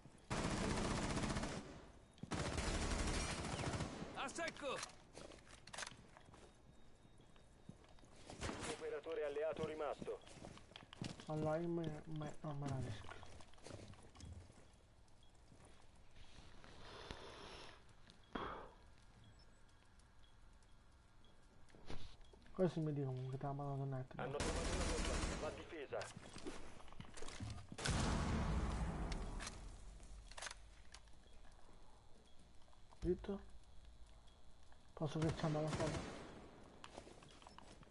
A secco! Un operatore alleato rimasto. Allora io non me la rischio. Questo mi dicono comunque te la mando netto. Hanno trovato una bomba. Va difesa. Zitto. Posso che c'è la foto?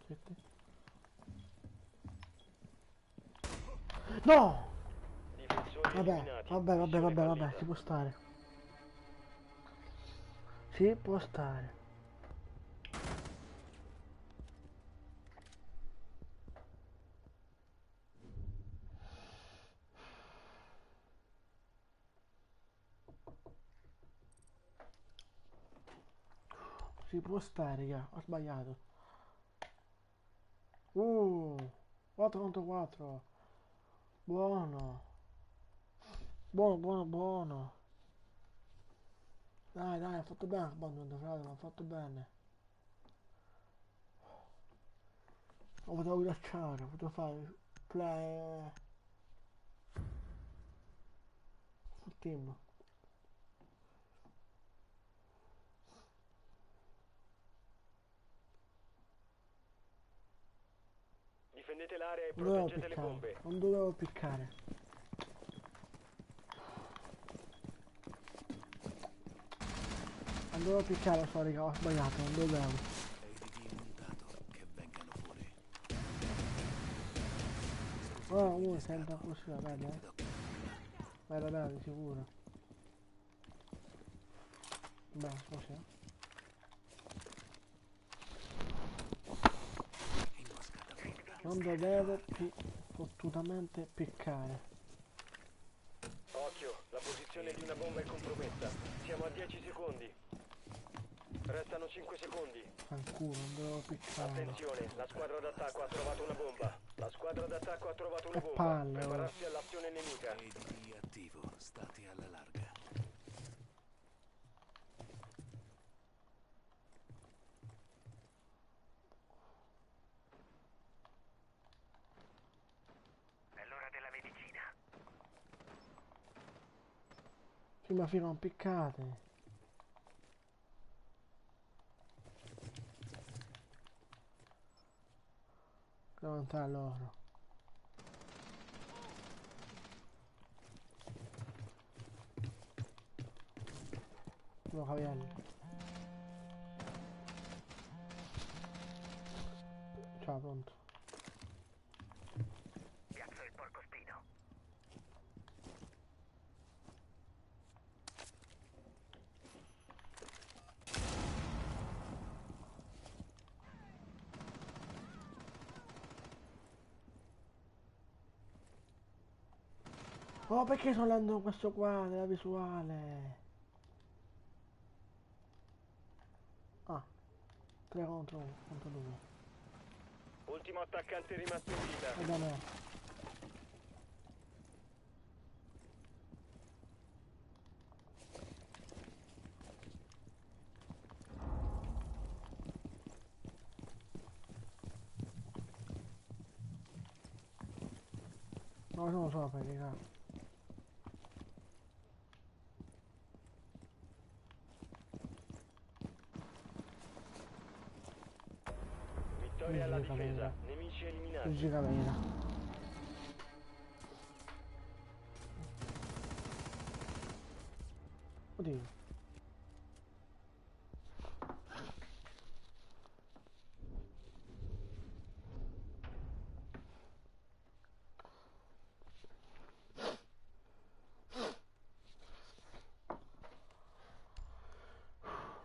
Zitti. No! Difensori Vabbè, eliminati. vabbè, Missione fallita. si può stare. Si può stare. Si può stare, raga. Ho sbagliato. 4 contro 4. Buono. Buono. Dai, ha fatto bene. Abbandonato, frate, l'ha fatto bene. Lo potevo ghiacciare, potevo fare play sul team. Difendete l'area e Non dovevo proteggete le piccare, bombe. non dovevo piccare. Non dovevo piccare, lo so, raga, ho sbagliato, non dovevo. ADT montato, che vengano fuori. Oh, sento così, vedi, Tenete d'occhio. Bella, di sicuro. Beh, così. Imboscata pronta. Non dovevo fottutamente piccare. Occhio, la posizione di una bomba è compromessa. Siamo a 10 secondi. Restano 5 secondi. Fanculo, non dovevo piccare. Attenzione, la squadra d'attacco ha trovato una bomba. La squadra d'attacco ha trovato una Che bomba. palle, oh. Prepararsi all'azione nemica. ADT attivo, state alla larga. È l'ora della medicina. Prima fino non piccate. Devo entrare loro. Lo caviamo. Ciao, pronto. Piazzo il porcospino. Oh, perché sono lento con questo qua della visuale? Ah, 3 contro 1, contro 2. Ultimo attaccante rimasto in vita. E da me. No, non lo so per raga. Vittoria alla Musica difesa. vera. Nemici eliminati. Musica vera. Oddio.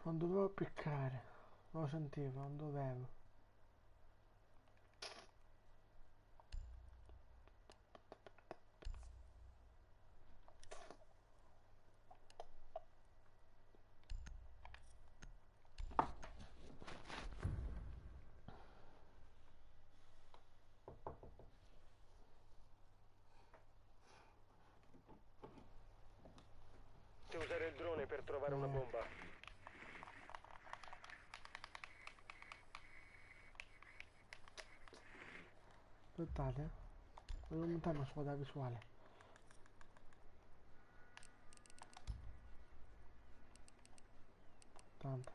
Non dovevo piccare. Non lo sentivo, non dovevo. Potete usare il drone per trovare una bomba. Aspettate. Devo montare una squadra visuale. Tanta.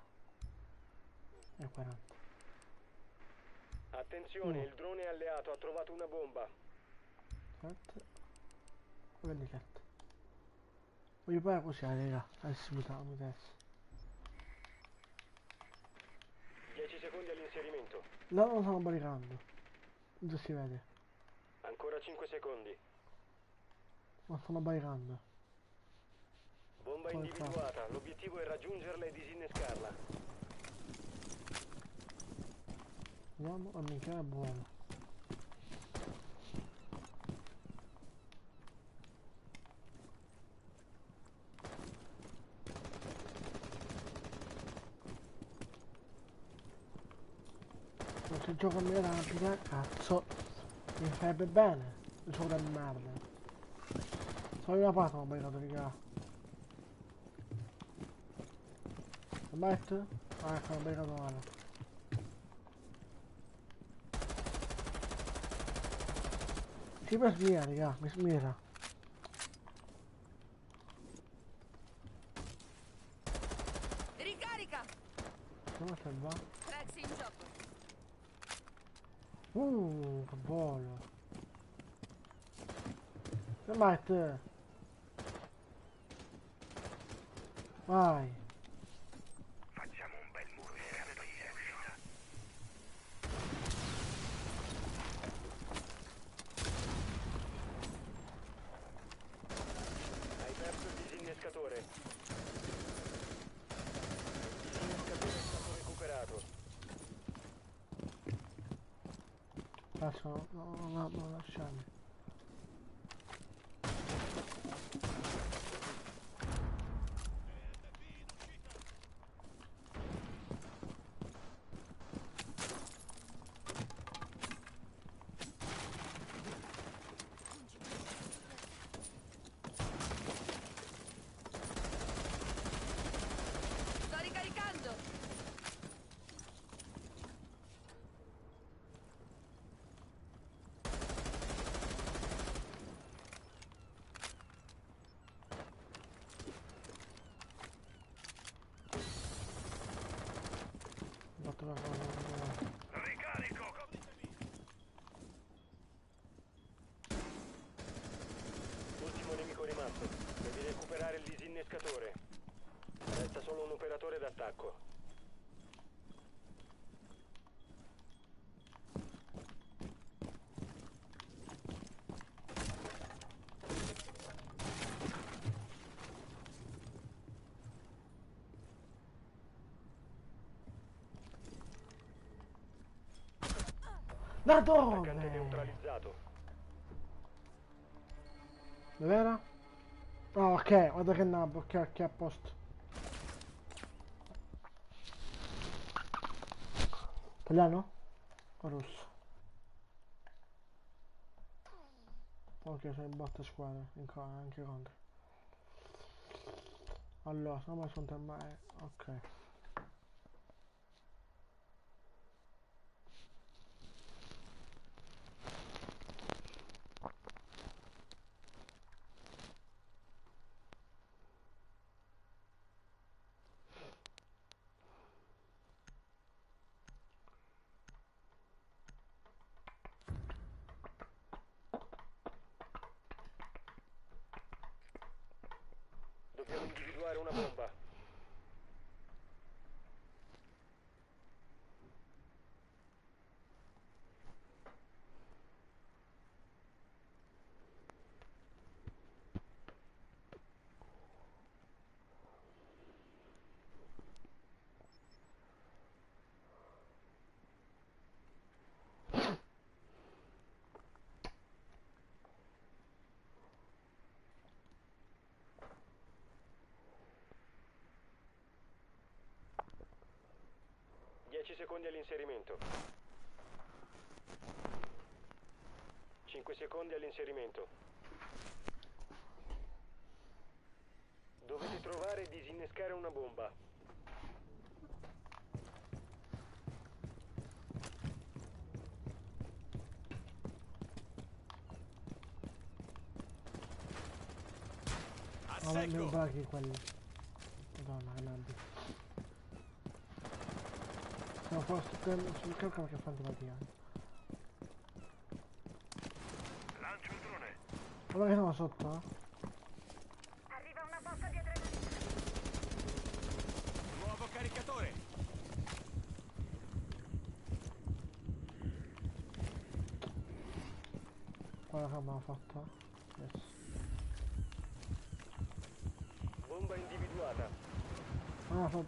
E 40. Attenzione, il drone alleato ha trovato una bomba. 7. 27. Voglio fare così, raga. Adesso mi testa. 10 secondi all'inserimento. No, non stanno barricando. Non si vede. Ancora 5 secondi. Non stanno barricando. Bomba Poi individuata. L'obiettivo è raggiungerla e disinnescarla. Vediamo. Oh, minchia, è buono. Non si gioca a me rapida, cazzo. Mi farebbe bene. Il gioco di merda. Solo una parte non ho barricato, raga. Lo metto? Ah, ecco, l'ho barricato male. Si mi smira, raga, mi smira. Ricarica! Come se va? Rex in gioco. Che buono. Che mette? Vai. Facciamo un bel muro di scartoie in uscita. Hai perso il disinnescatore. Il disinnescatore è stato recuperato. Adesso no, lasciami. Sto ricaricando! Ho fatto una cosa. Ricarico! Ultimo nemico rimasto. Devi recuperare il disinnescatore. Resta solo un operatore d'attacco. Da Attaccante dove? neutralizzato. Dov'era? Ah, ok, guarda che nabbo, ok, ok, a posto. Italiano? O russo? Ok, sono in botte squadre, anche contro. Allora, se non mai sono mai... ok. Dobbiamo individuare una bomba. Dieci secondi all'inserimento. 5 secondi all'inserimento. Dovete trovare e disinnescare una bomba. A Ma mi secco! ubriachi quelli. Madonna, che nabbi. Siamo fuori sul calcolo che fa antipatia. Lancio un drone. Guarda che siamo sotto, eh. Arriva una botta di adrenalina. Nuovo caricatore! Guarda che abbiamo fatto. Yes. Bomba individuata. Ah, so...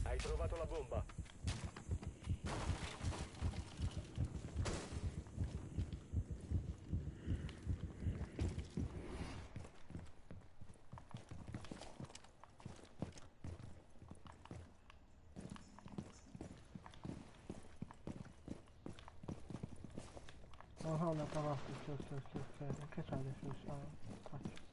Hai trovato la bomba. non so da parte, che c'è adesso? Faccio.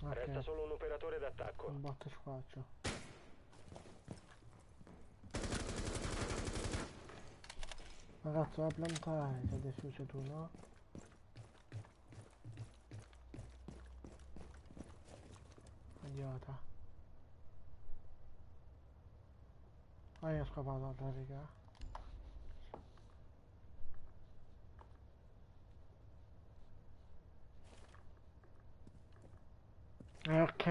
Resta Ok, solo un operatore d'attacco. un botte squaccio. Ragazzo, la piantare, se adesso c'è tu, no? Idiota. Ah, io ho scapato da raga. Ok.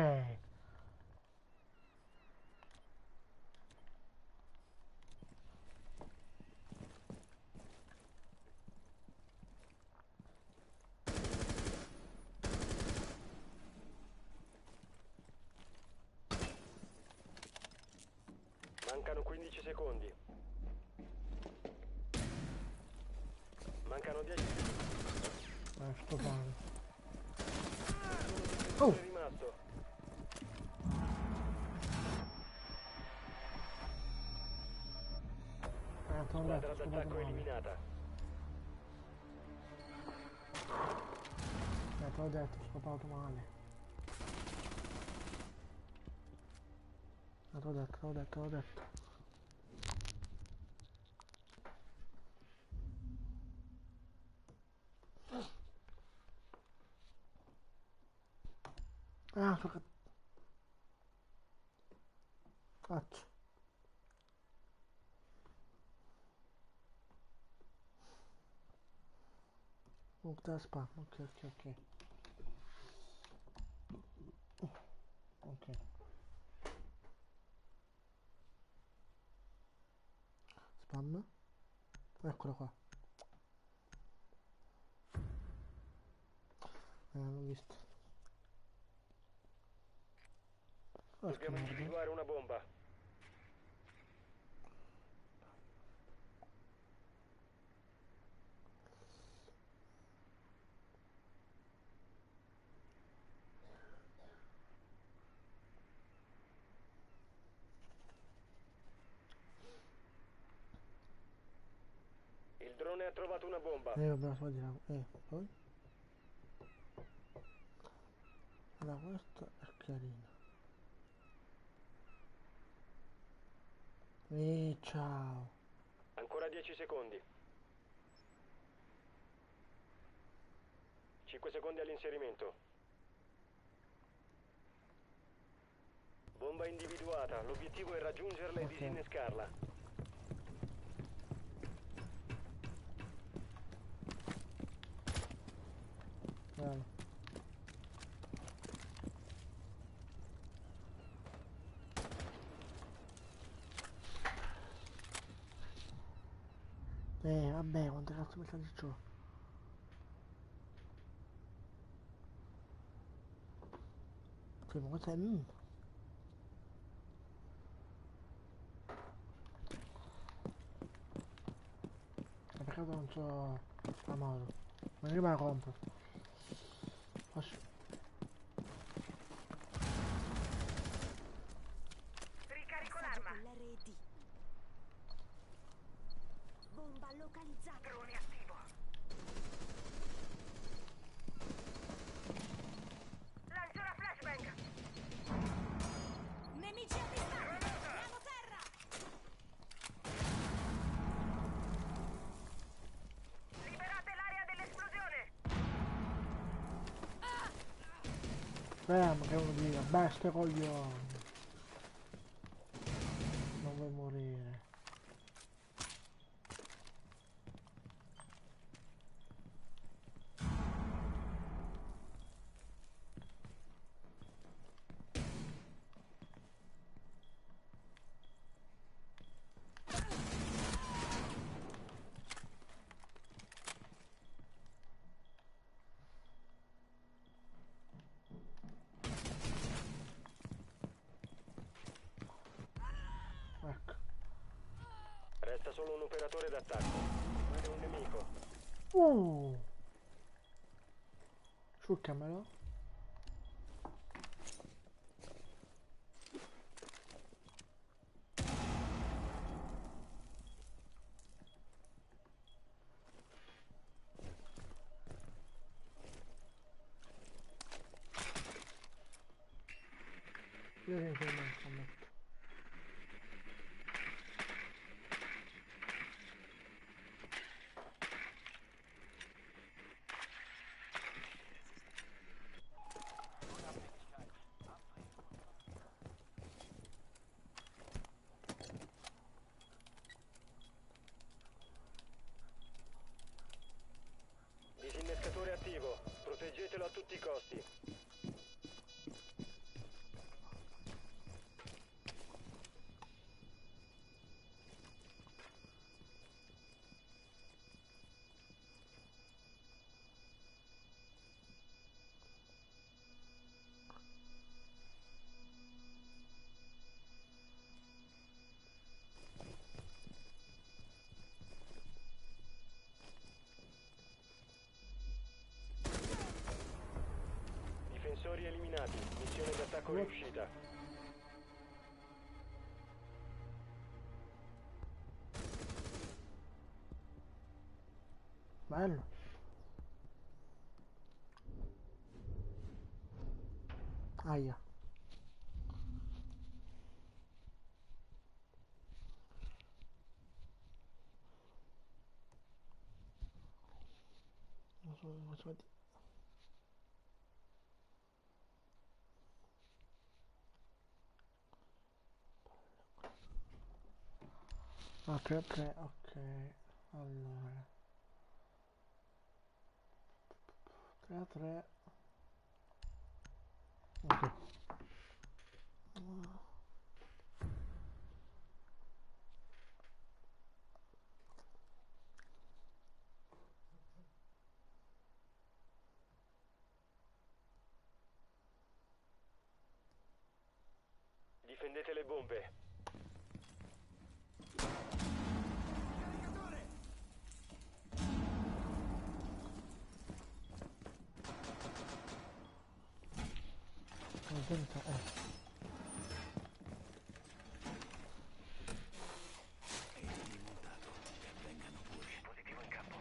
Mancano 15 secondi. Mancano 10 secondi. Sto pane. Solo Oh! è rimasto. Te l'ho detto, Squadra ho scapato d'attacco male. eliminata. Te l'ho detto, ho scapato male. Te l'ho detto. Ah, so che... faccio? Da spam, ok, ok, ok. Ok. Spam. Eccolo qua. Non l'ho visto. Dobbiamo individuare una bomba. Il drone ha trovato una bomba. Vabbè, la di là. Poi? Allora, questa è carina. Ciao. Ancora 10 secondi. 5 secondi all'inserimento. Bomba individuata. L'obiettivo è raggiungerla e Ok. disinnescarla. Bravo. Vabbè, quante cazzo messaggi c'ho? Sì, ma questo è... Ma peccato non c'ho la moto. Ma io me la compro. Posso... Ricarico l'arma. L'RD. Bomba localizzata. Drone attivo. Lancio la flashbang. Nemici avvistati. Piano terra. Liberate l'area dell'esplosione. Speriamo che uno dica, bestia coglione. Non vuoi morire. Ecco. Resta solo un operatore d'attacco. Vede un nemico. Succamelo. Io che non scommetto. Disinnescatore attivo. Proteggetelo a tutti i costi. Difensori eliminati. Missione d'attacco riuscita. Bello. Aia. Non so come si vede. Ah, 3 a 3, ok. Allora, 3 a 3. Ok. Difendete le bombe. Presenta, E rimontato. Che avvengano pure. Dispositivo in campo.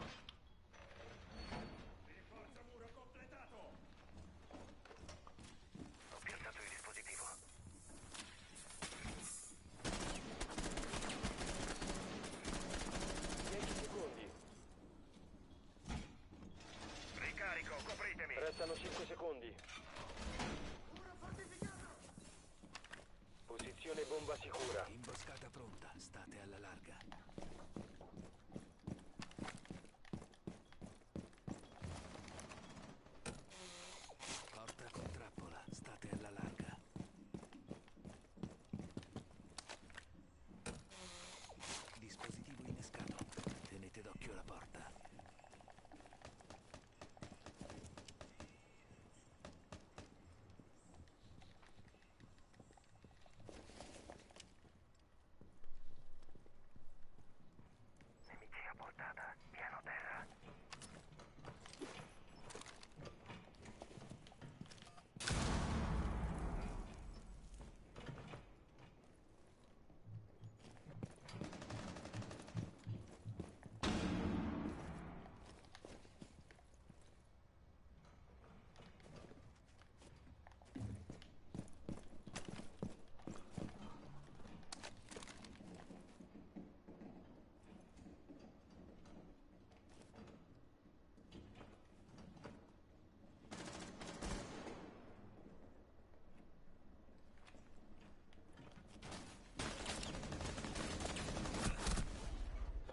Ho piazzato il dispositivo. 10 secondi. Ricarico, copritemi. Restano 5 secondi. Posizione bomba sicura. Imboscata pronta. State alla larga. Porta con trappola. State alla larga. Dispositivo innescato. Tenete d'occhio la porta. Nemici a portata. Piano terra.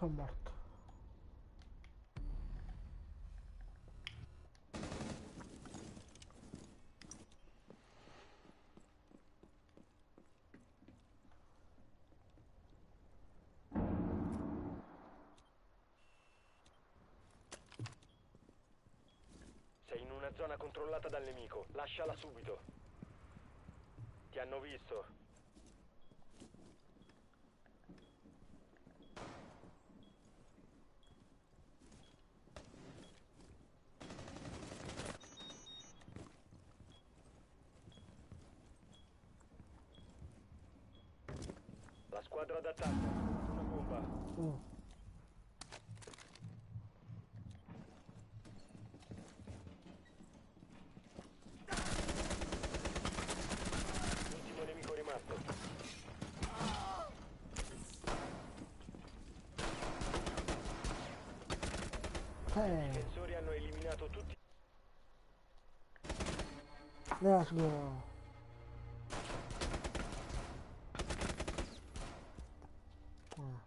sono morto. Sei in una zona controllata dal nemico. Lasciala subito. Ti hanno visto. La squadra d'attacco ha trovato una bomba. Ultimo nemico rimasto. I difensori hanno eliminato tutti. Let's go. Ah.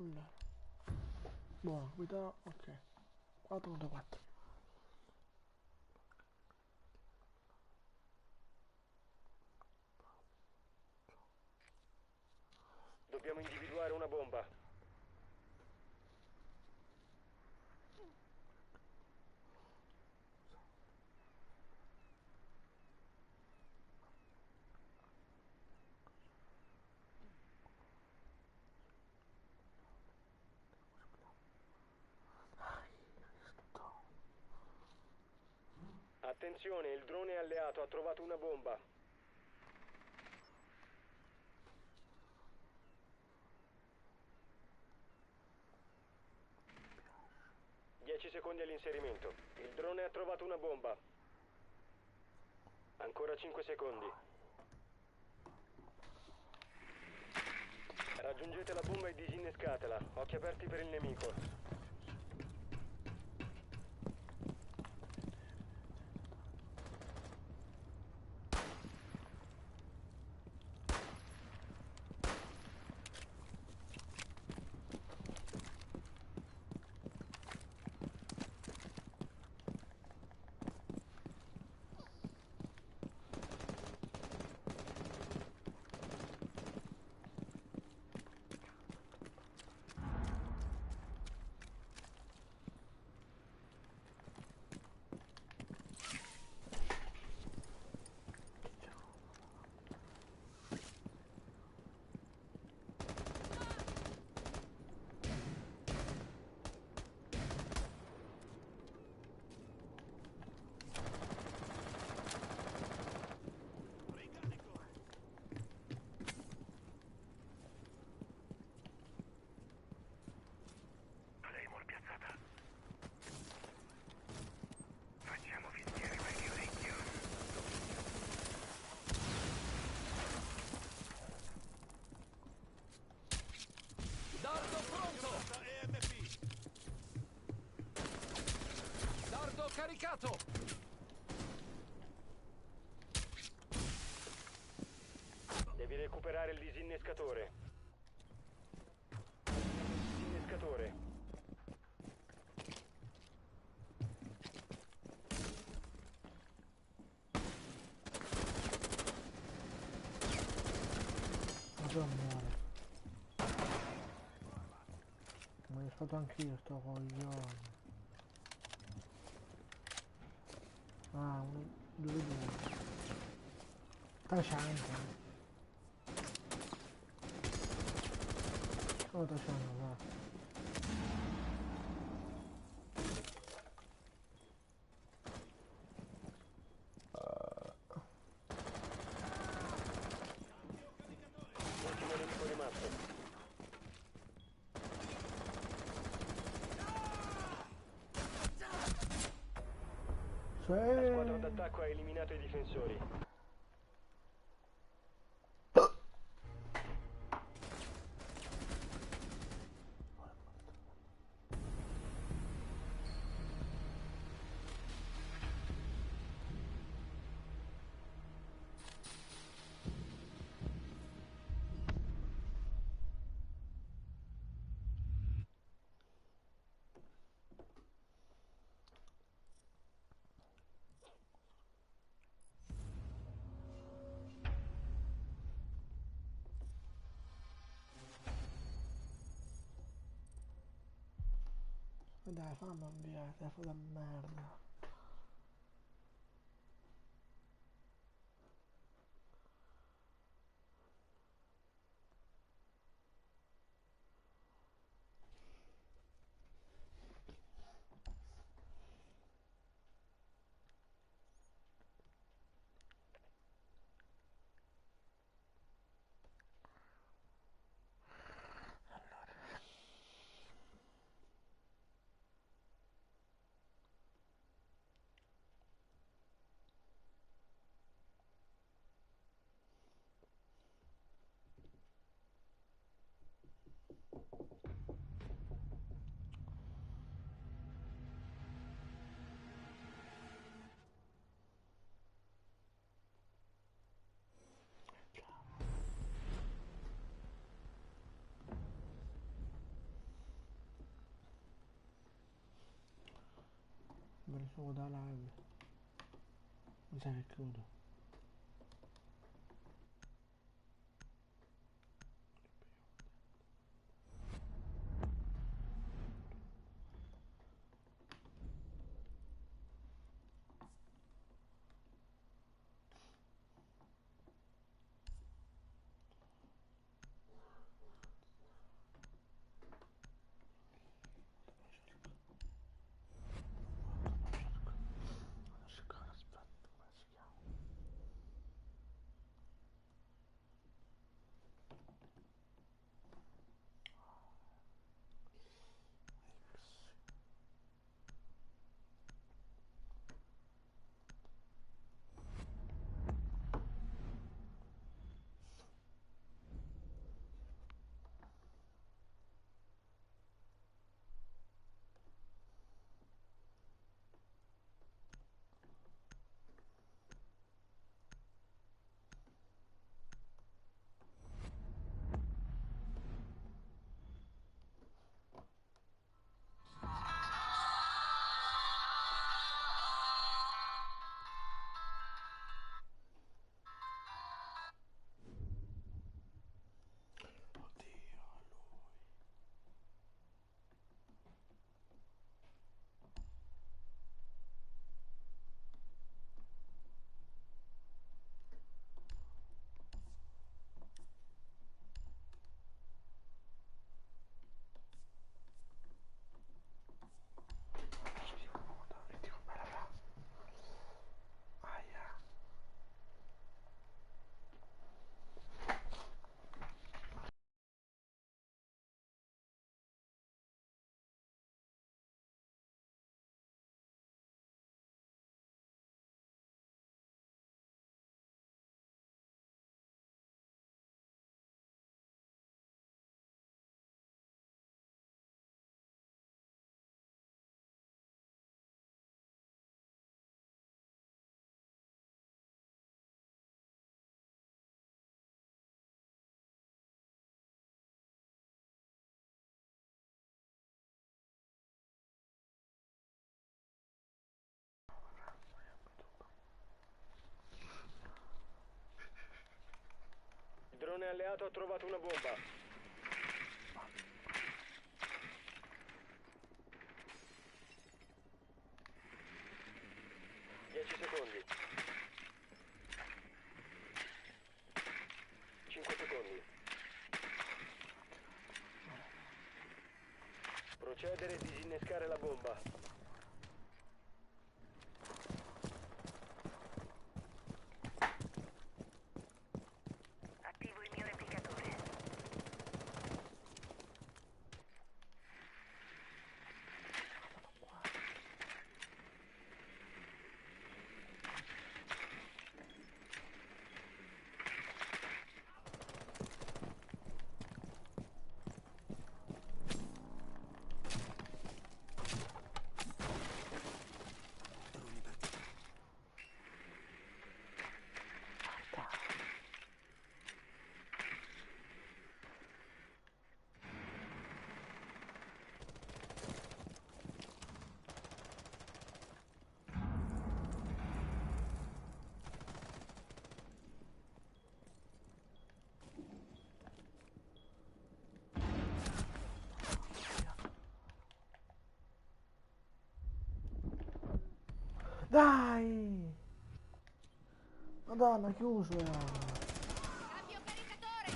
Allora. Buono, guida, ok. 4.4. Dobbiamo individuare una bomba. Attenzione, il drone alleato ha trovato una bomba. 10 secondi all'inserimento. Il drone ha trovato una bomba. Ancora 5 secondi. Raggiungete la bomba e disinnescatela. Occhi aperti per il nemico. Claymore piazzata. Facciamo fischiare qualche orecchio. Dardo pronto! EMP. Dardo caricato! Devi recuperare il disinnescatore. Disinnescatore. Madonna. Ma l'ho fatto anch'io sto coglione. Ah, 1, 2, 2. 300. Oh, 300, va. Ultimo nemico rimasto. La squadra Sì. d'attacco ha eliminato i difensori. Dai, fammi inviare, telefono da merda. Me ne sono da live. Mi sa che chiudo. Aspetta. drone alleato ha trovato una bomba. Dieci secondi. 5 secondi. Procedere e disinnescare la bomba. Attivo il mio replicatore. Droni partiti. Dai! Madonna, chiuso. Cambio caricatore!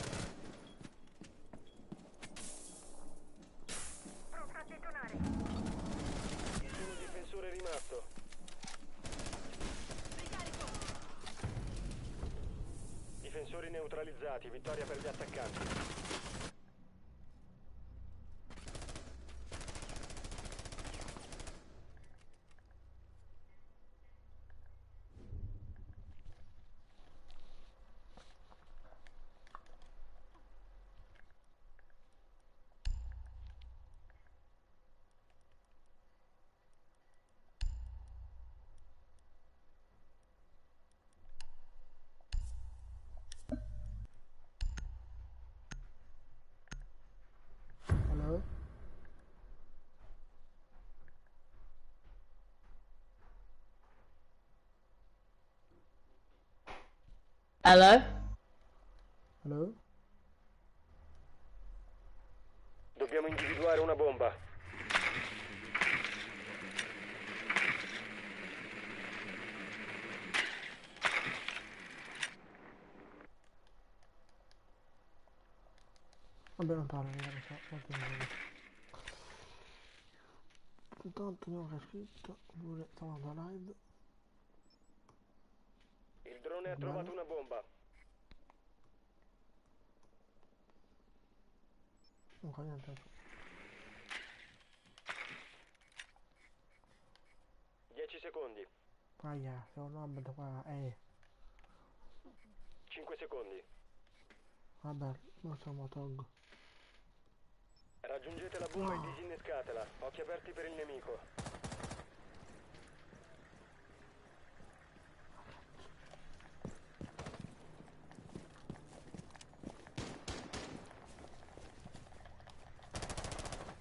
Pronto a detonare. Nessun difensore rimasto. Ricarico! Difensori neutralizzati, vittoria per gli attaccanti. Hello? Hello? Hello? Dobbiamo individuare una bomba. Vabbè, non parlo, non lo so, molto bene. Intanto abbiamo che ha scritto, pure stavo alla live. Il drone ha trovato una bomba. Non fa niente. 10 secondi. Aia, c'è un ambito qua, 5 secondi. vabbè, non siamo tolgo. Raggiungete la bomba e disinnescatela. Occhi aperti per il nemico.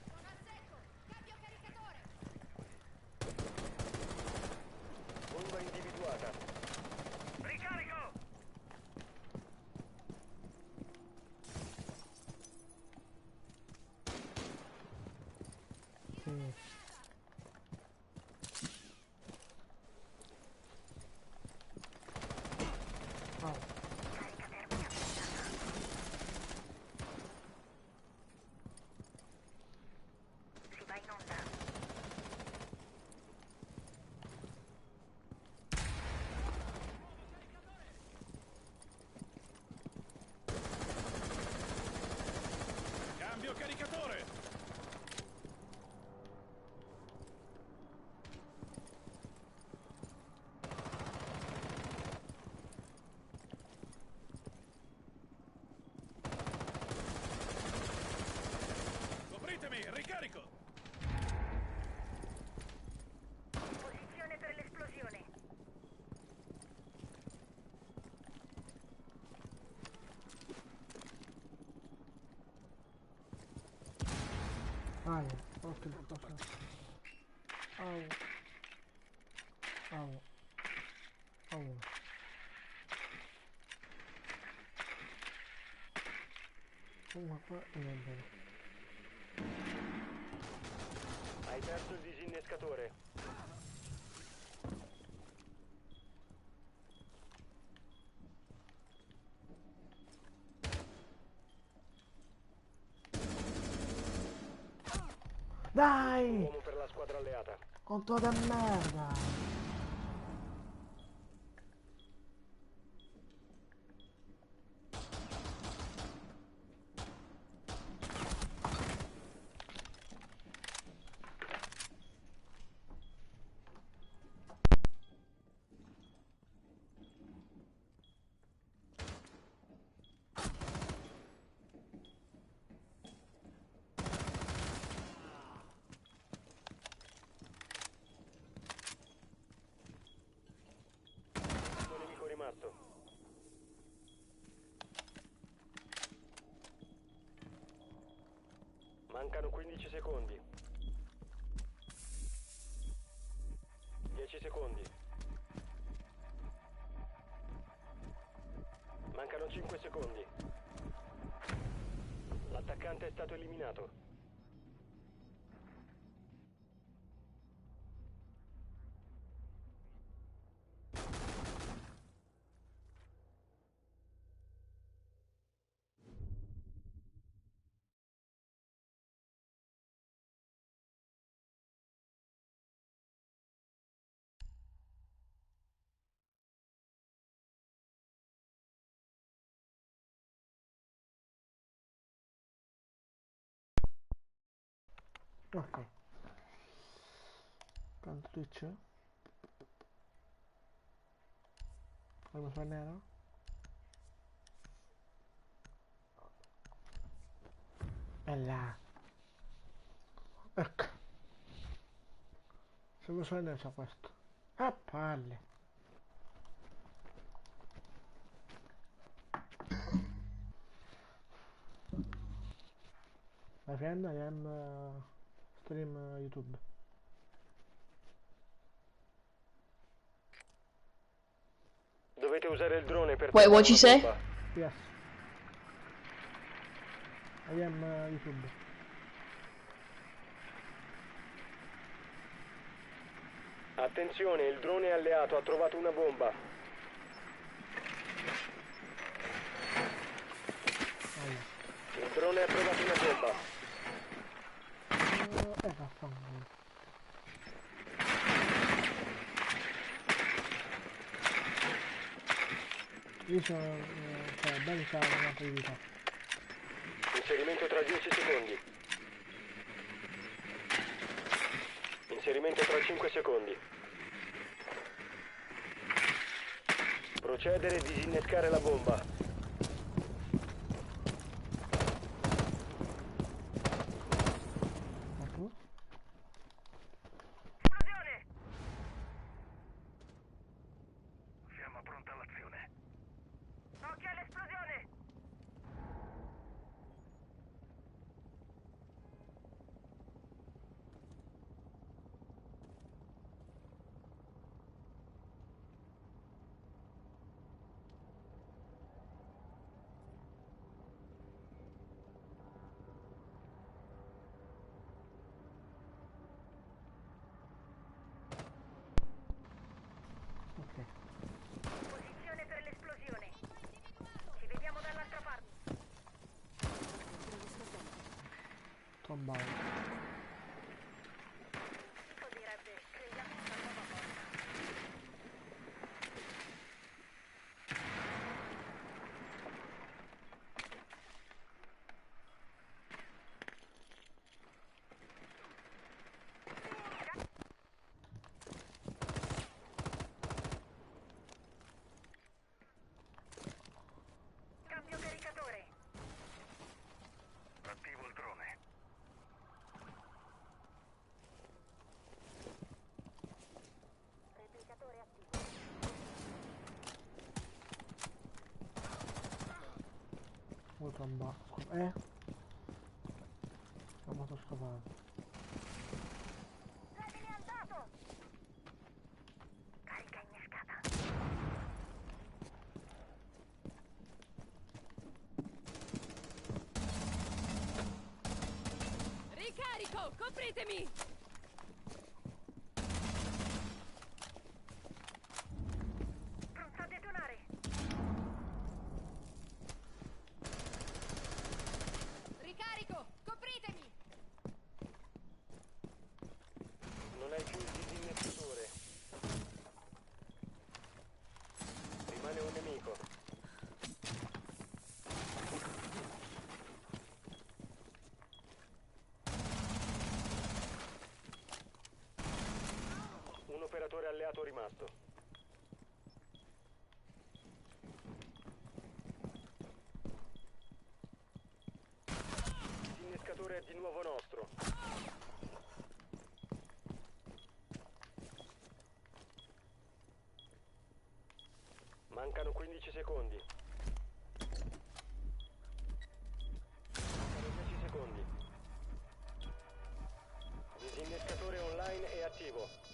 Sono al secco! Cambio caricatore! Bomba individuata. Ricarico! Sì. Oh, Si va in onda. Cambio caricatore! Copritemi, ricarico! Posizione per l'esplosione. aia, ok, ok. Au. Au. Au. Comunque qua niente. Hai perso il disinnescatore. Dai! Uomo per la squadra alleata. Conto da merda! Un nemico rimasto. Mancano 15 secondi. 10 secondi. Mancano 5 secondi. L'attaccante è stato eliminato. Ok. Tanto Twitch? Come fa nero? È là. Ecco. Se mi fa nero c'è questo. A palle. My friend, I am stream YouTube. Dovete usare il drone per Wait, trovare what'd you una say? bomba. Yes. I am YouTube. Attenzione, il drone alleato ha trovato una bomba. Allora. Il drone ha trovato una bomba. Vaffanculo. Io sono cioè ben chiaro la priorità. Inserimento tra 10 secondi. Inserimento tra 5 secondi. Procedere e disinnescare la bomba. Ma tu? Esplosione! Siamo pronti all'azione. Occhio all'esplosione! Ok. Posizione per l'esplosione. Ci vediamo dall'altra parte. Tombare. Tipo direbbe, creiamo una nuova porta. Cambio caricatore. Attivo il drone. Replicatore attivo. Vuoi tombare? La moto scopata. L'abile andato! Carica innescata. Carico! Copritemi! Pronto a detonare. Ricarico! Copritemi! Non hai più il disinnescatore. Rimane un nemico. Un operatore alleato rimasto. Il disinnescatore è di nuovo nostro. Mancano 15 secondi. Mancano 10 secondi. Disinnescatore online e attivo.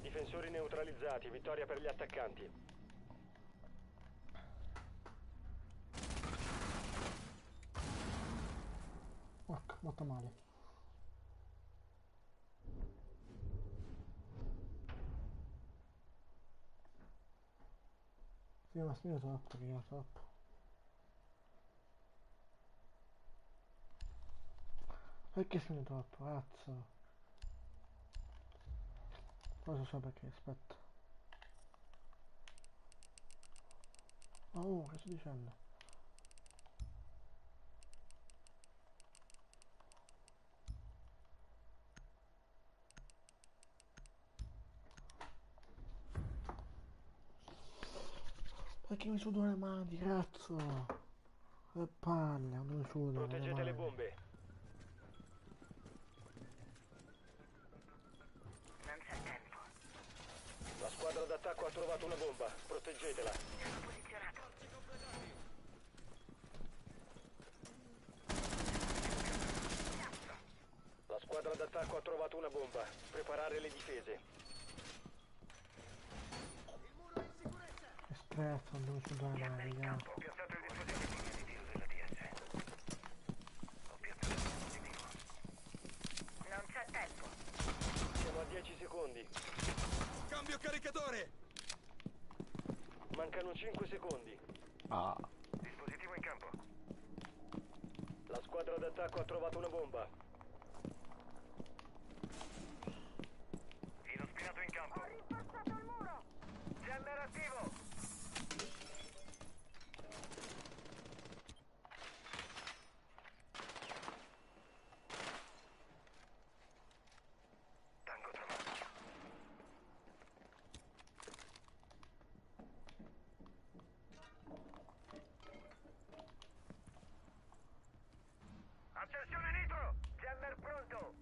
Difensori neutralizzati, vittoria per gli attaccanti. Ecco, molto male. Sì, ma spino troppo, raga, troppo. Perché spino troppo, cazzo? Cosa so perché, aspetta. Oh, che sto dicendo? Perché mi sudo le mani, cazzo? Che palle, non mi sudo le Proteggete le mani. bombe. Non c'è tempo. La squadra d'attacco ha trovato una bomba. Proteggetela. Sono posizionato. La squadra d'attacco ha trovato una bomba. Preparare le difese. Che stress, non mi sudo le mani, cazzo. Ho piazzato il dispositivo di ritiro della DS. Ho piazzato il dispositivo. Non c'è tempo. Siamo a 10 secondi. Cambio caricatore! Mancano 5 secondi. Dispositivo in campo. La squadra d'attacco ha trovato una bomba. Filo spinato in campo. Ho rinforzato il muro. Jammer attivo. Tango trovato. Accensione nitro. Jammer pronto.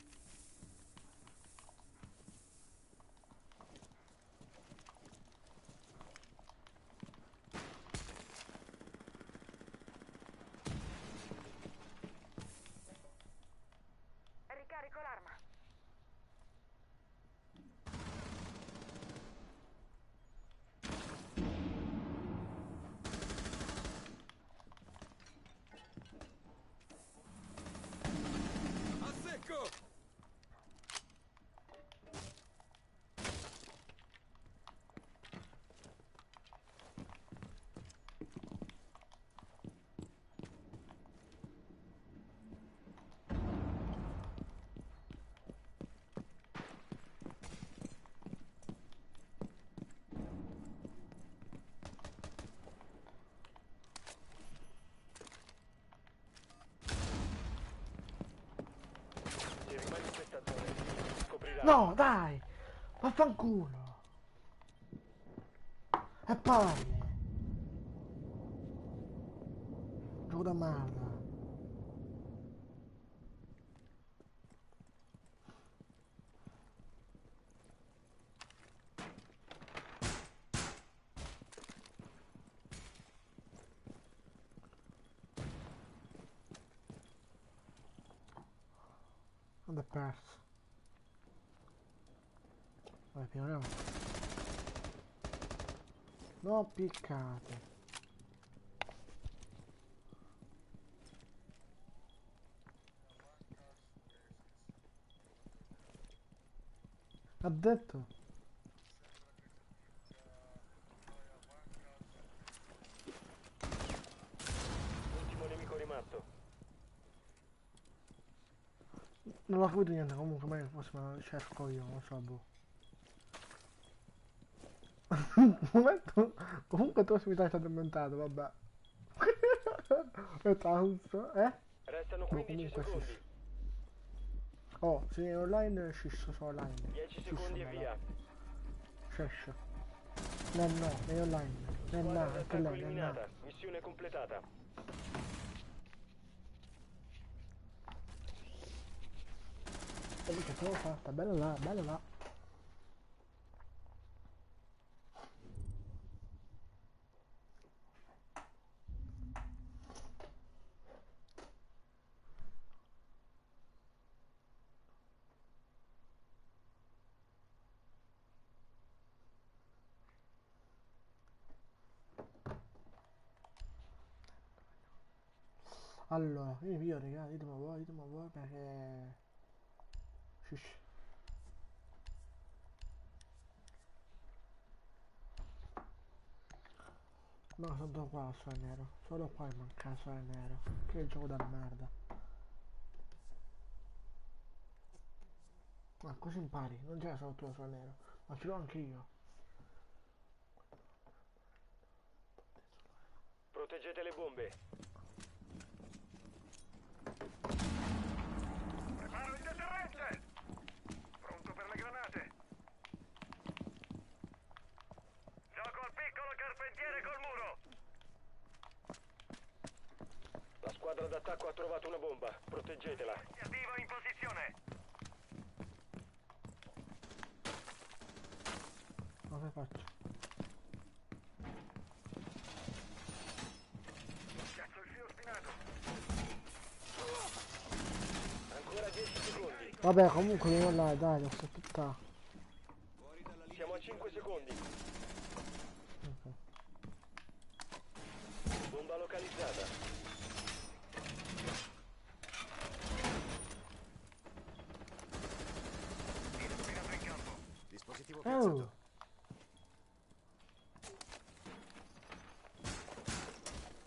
Ricarico l'arma. A secco! Se rimani in questa zona, scoprirai. No, dai! Vaffanculo! E palle! Gioco da merda! L'ho perso. Vai, piano. No, piccate. Ha detto? Ultimo nemico rimasto. Non ho capito niente, comunque magari forse me lo cerco io, non so, boh. Comunque tu mi stai addormentato, vabbè. È tanto, eh? Restano No, 15 comunque secondi. sì. Oh, se è online, scisso su online. 10 secondi e via. Scisso. No, no, è online. No, no, Squadra anche d'attacco lei, no, no. eliminata. Missione completata. E che te l'ho fatta, bella là, bella là. Allora, io raga, ditemi voi perché... Scish. No, sono qua sto nero. Solo qua manca sto nero. Che gioco da merda. Ma così impari, non c'è solo tu sto nero. Ma ce l'ho anche io. Proteggete le bombe. Preparo il deterrente! Pronto per le granate? Gioco al piccolo carpentiere col muro! La squadra d'attacco ha trovato una bomba. Proteggetela. Attivo in posizione! Ma che faccio? Cazzo il filo spinato! Ancora 10 secondi. Vabbè, comunque io là, dai, lo sto tutta. Siamo a 5 secondi. Ok. Bomba localizzata. Filo spinato in campo! Dispositivo Oh! piazzato.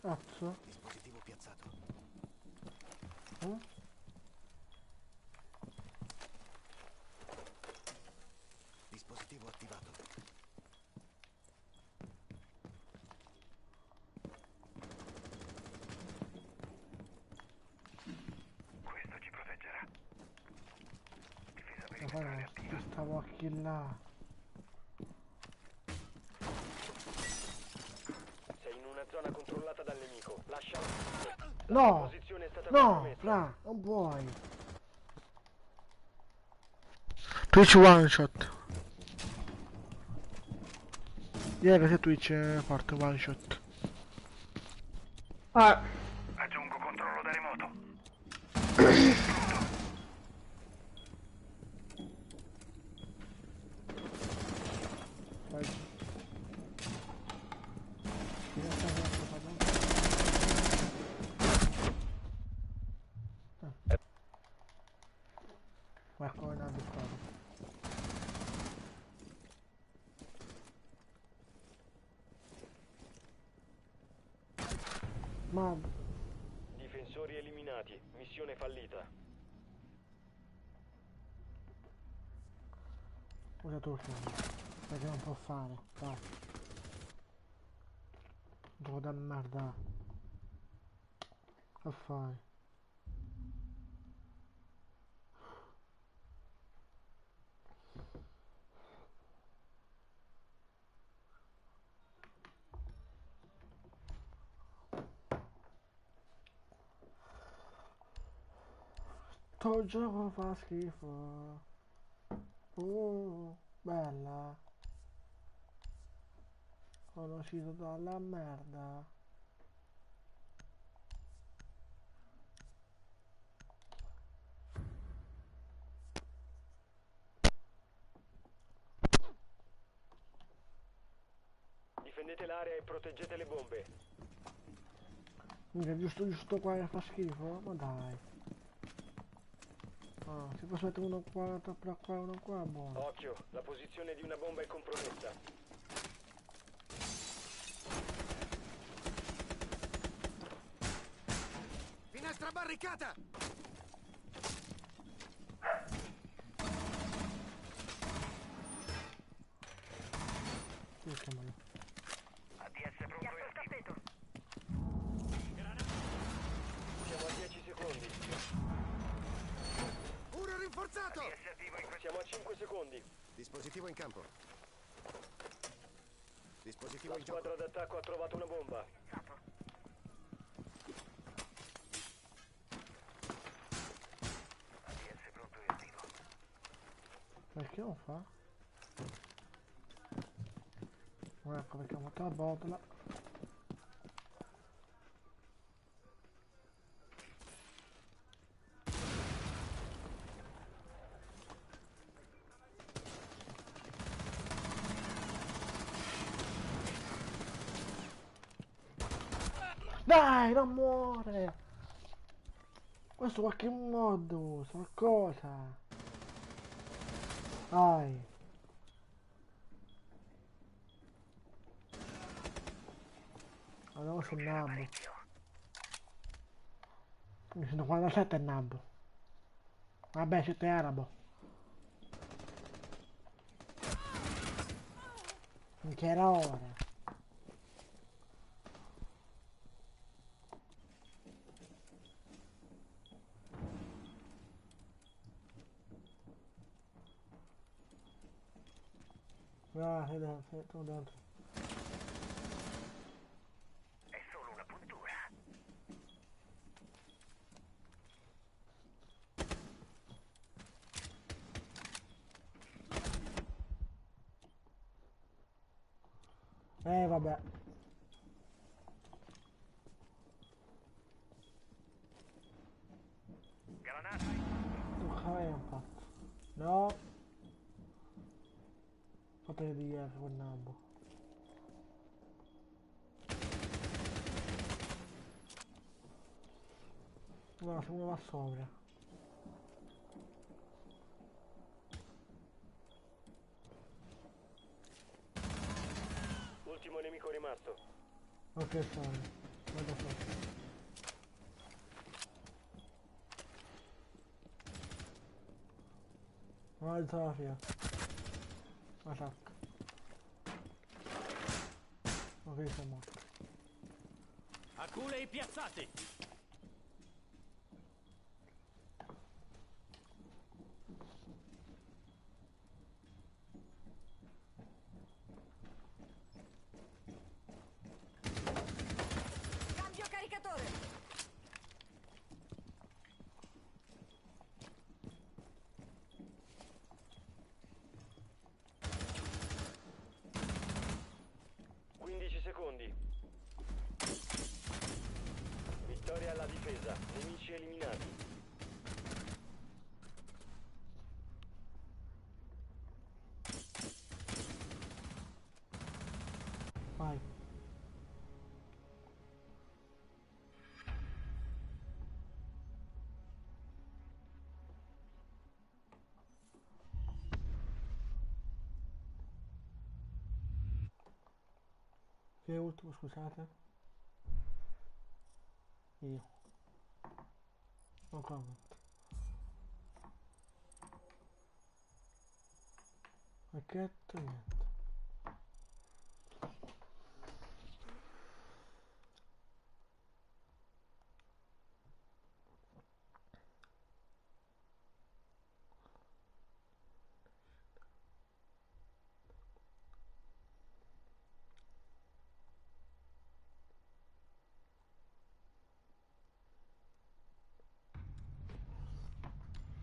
Cazzo? Dispositivo piazzato. Eh? Dispositivo attivato. Questo ci proteggerà. Difesa Ma perimetrale guarda, attiva. stavo a killare. Sei in una zona controllata dal nemico. Lascia. La No! tua posizione è stata No, compromessa. fra, non puoi. Twitch one shot. Ieri che Twitch parte one shot. Alright. Aggiungo controllo da remoto. Vai. Ma come una squadra. Ma Difensori eliminati. Missione fallita. usa tu il film, perché non può fare, dai. Gioco da merda. Che fai? Sto gioco fa schifo. Bella. Sono uscito dalla merda. Difendete l'area e proteggete le bombe. Mica giusto qua che fa schifo? Ma dai. Ah, si può mettere uno qua, tra qua e uno qua, buono. Occhio, la posizione di una bomba è compromessa. Finestra barricata! Chiamalo. ADS pronto Piazza e il attivo. tappeto. Siamo a 10 secondi. Muro rinforzato! ADS attivo in questo. Siamo a 5 secondi. Dispositivo in campo. Dispositivo La in gioco. squadra d'attacco ha trovato una bomba. ADS pronto e attivo. Perché non fa? Ecco perché ho fatto la botola. Dai, non muore! Questo qualche modo, qualcosa. Dai. Andiamo sul nabbo. Mi sono 47 il nabbo. Vabbè, siete arabo. In che era ora? Ah, sei dentro. È solo una puntura. Vabbè. Granata. Toccava un fatto. No. Fate di ieri quel nabbo. No, se uno va sopra. Ultimo nemico rimasto. Ok, sono. Vado sopra. No, alza la fila. Attacca. Ok, sei morto. Aculei piazzati! Cambio caricatore! Secondi. Vittoria alla difesa. Nemici eliminati. Vai. Che ultimo, scusate? Io. No comment. Pacchetto, niente.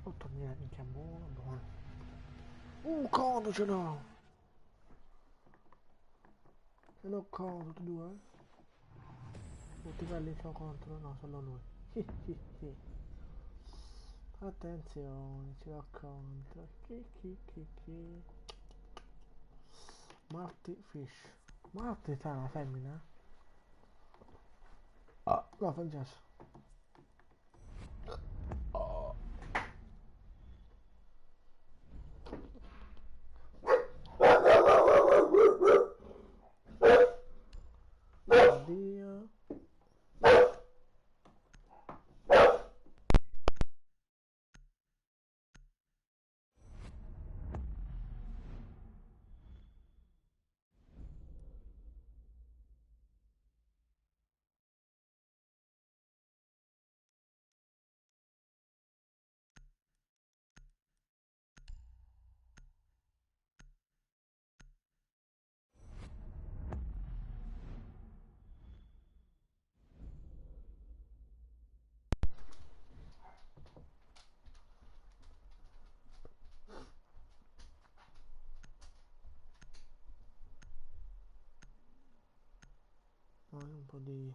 Ottomila minchia buono, buono. Cono ce l'ho! Ce l'ho cono, tutti e due? Tutti quelli c'ho contro, no, solo lui. Attenzione, ce l'ho contro. Chi. Marty Fish. Ma te sei una femmina? Ah, no, Francesco. Oddio. Un po' di...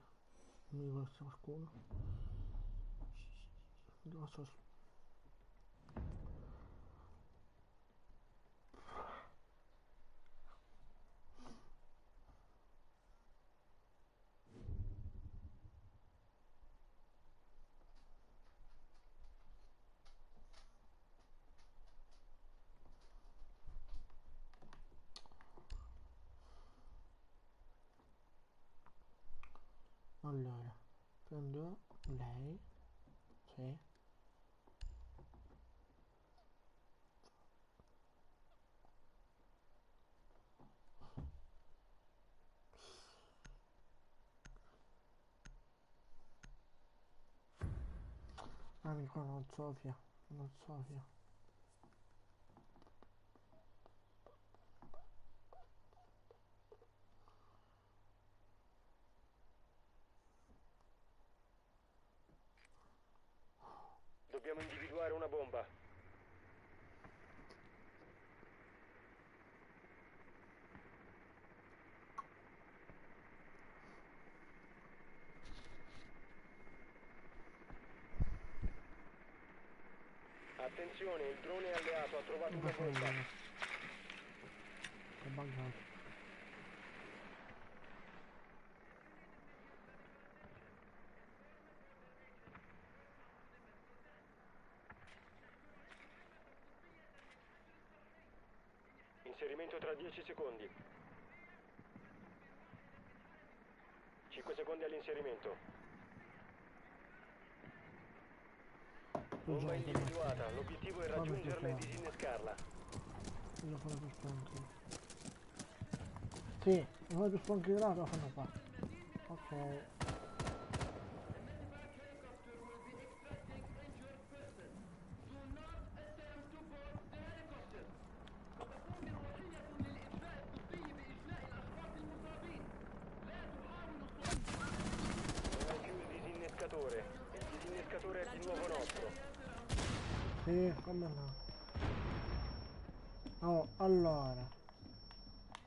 mi conosce qualcuno? Non so. Allora, prendo lei, sì. Ah, mi qua non Sofia, non Sofia. Dobbiamo individuare una bomba. Attenzione, il drone alleato ha trovato una bomba. È buggato. Inserimento tra 10 secondi. 5 secondi all'inserimento. Bomba individuata, l'obiettivo è raggiungerla e disinnescarla. Io farò più sponchi. Sì, non farò più sponchi di là, lo fanno qua. Ok. Non è più il disinnescatore. Il disinnescatore è di nuovo nostro. Sì, come no. Oh, allora.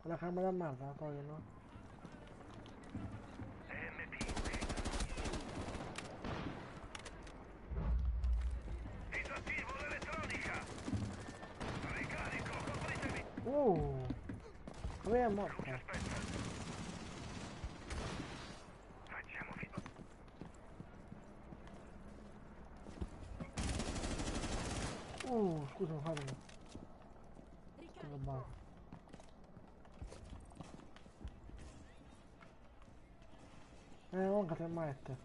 Quella camera a merda la togliono? Disattivo l'elettronica! Ricarico, copritemi! Come è morta? Aspetta! Facciamo finta. Scusa, fatemi. Scusa, basta. Non che te mette.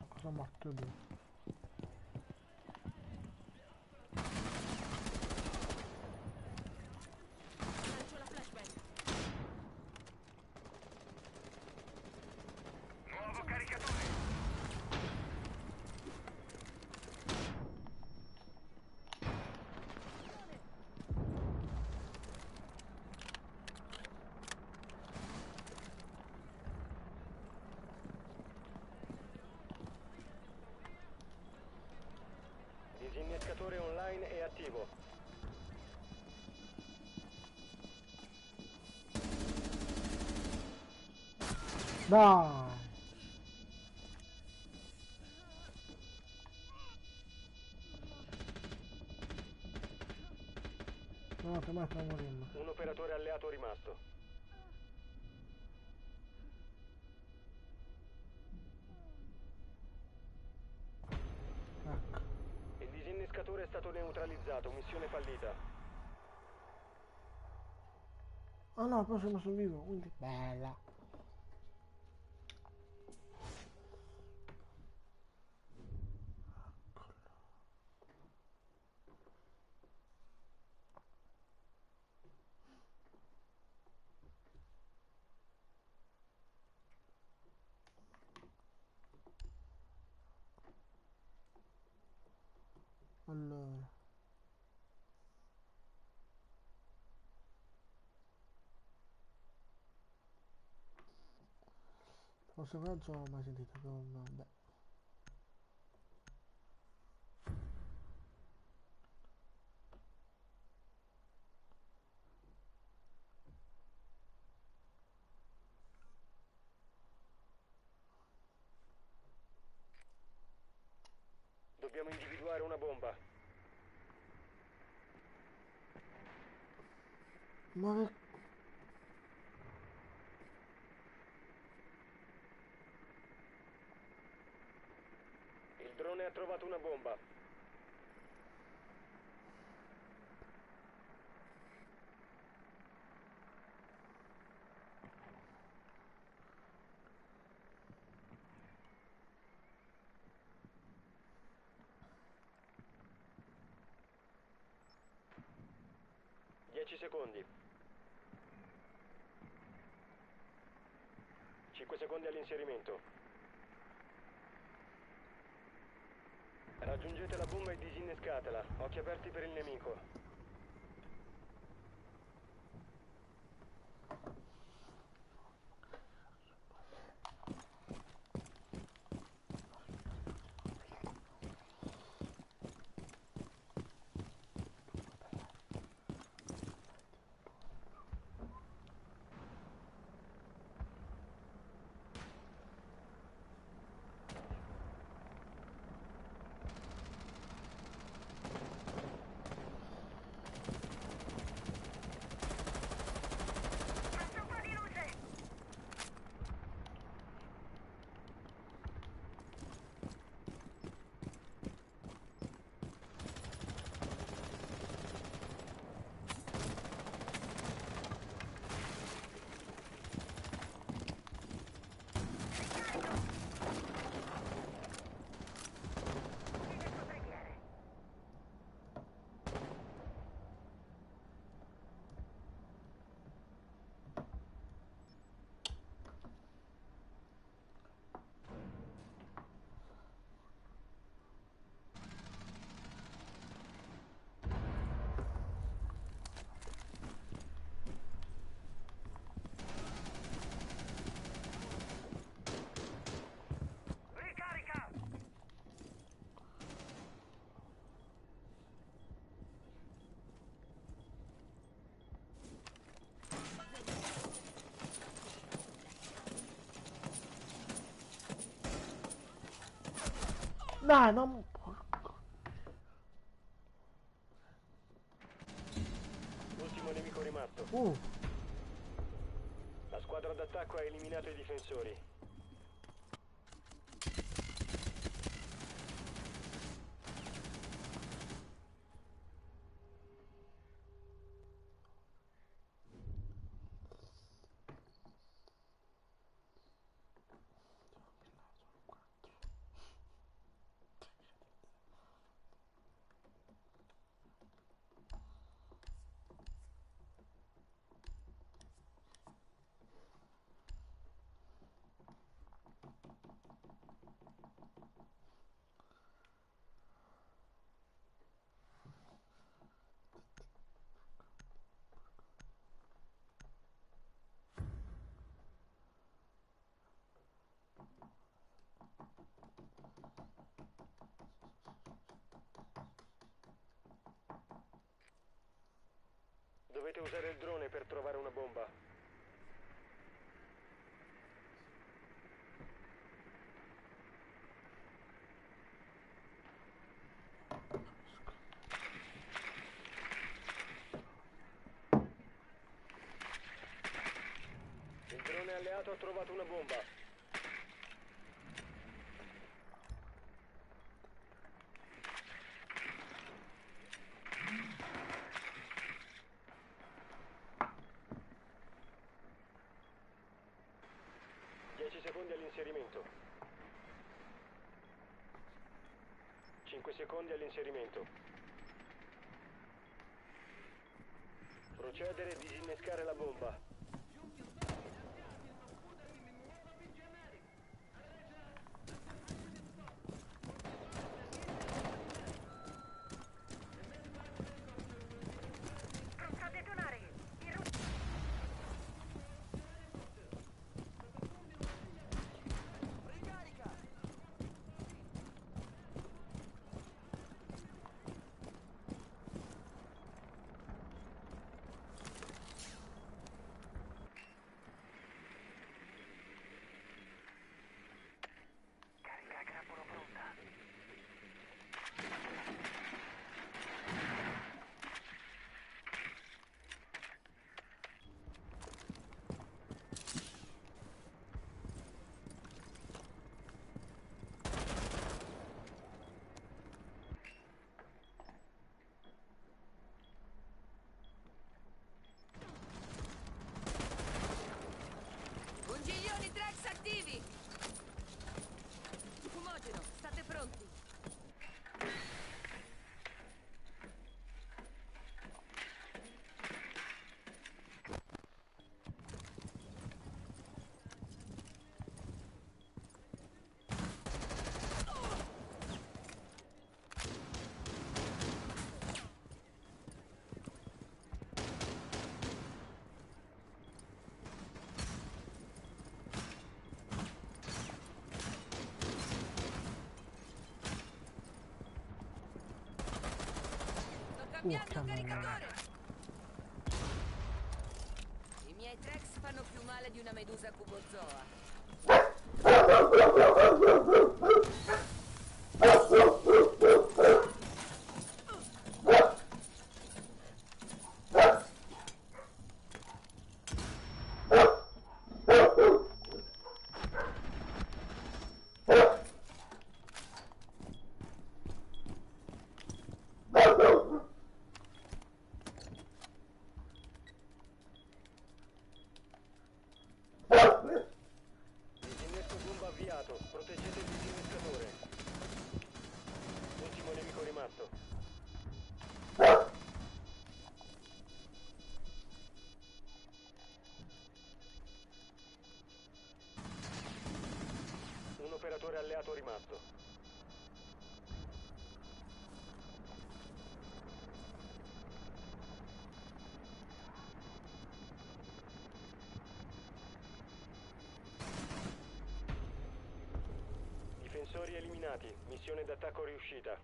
Cosa morto lui? Lancio la flashbang. Nuovo caricatore! Disinnescatore online è attivo. Dai! No, te metto a morire. Un operatore alleato rimasto. Ecco. Il disinnescatore è stato neutralizzato, missione fallita. Ah no, poi sono messo vivo, quindi bella. Allora, forse qua non ho mai sentito, però vabbè. Dobbiamo individuare una bomba. Ma che... Il drone ha trovato una bomba. Dieci secondi. 5 secondi all'inserimento. Raggiungete la bomba e disinnescatela. Occhi aperti per il nemico. Faccio un po' di luce! Uccide il suo preghiere. Ricarica! Dai, non... Ultimo nemico rimasto. Uh, La squadra d'attacco ha eliminato i difensori. alleato ha trovato una bomba. Secondi all'inserimento. 5 secondi all'inserimento. Procedere e disinnescare la bomba. Pronto a detonare. Carica grappola pronta. Congiglioni Trex attivi! Fumogeno, state pronti! Sto cambiando caricatore! I miei Trex fanno più male di una medusa cubozoa. Disinnesco bomba avviato. Proteggete il disinnescatore. Ultimo nemico rimasto. Un operatore alleato rimasto. Difensori eliminati. Missione d'attacco riuscita.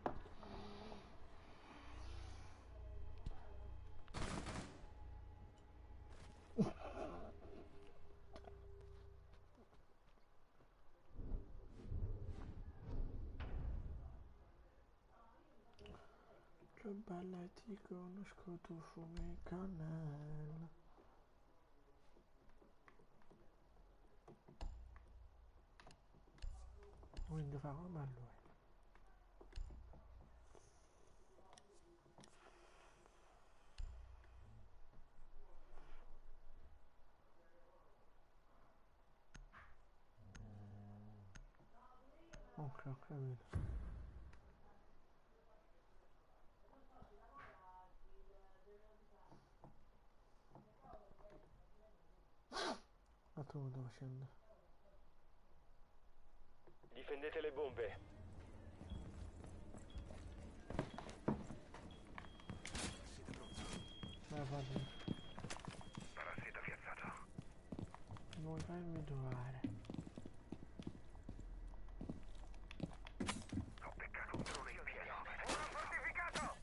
Che bella ti conosco, tu fumi cannella. Quindi fa come a lui. Ok, ho capito. Ma tu dove sto facendo? Difendete le bombe. Vai, vado. Parassita piazzato. Non farmi trovare. Ho beccato un drone in pieno. Uno fortificato!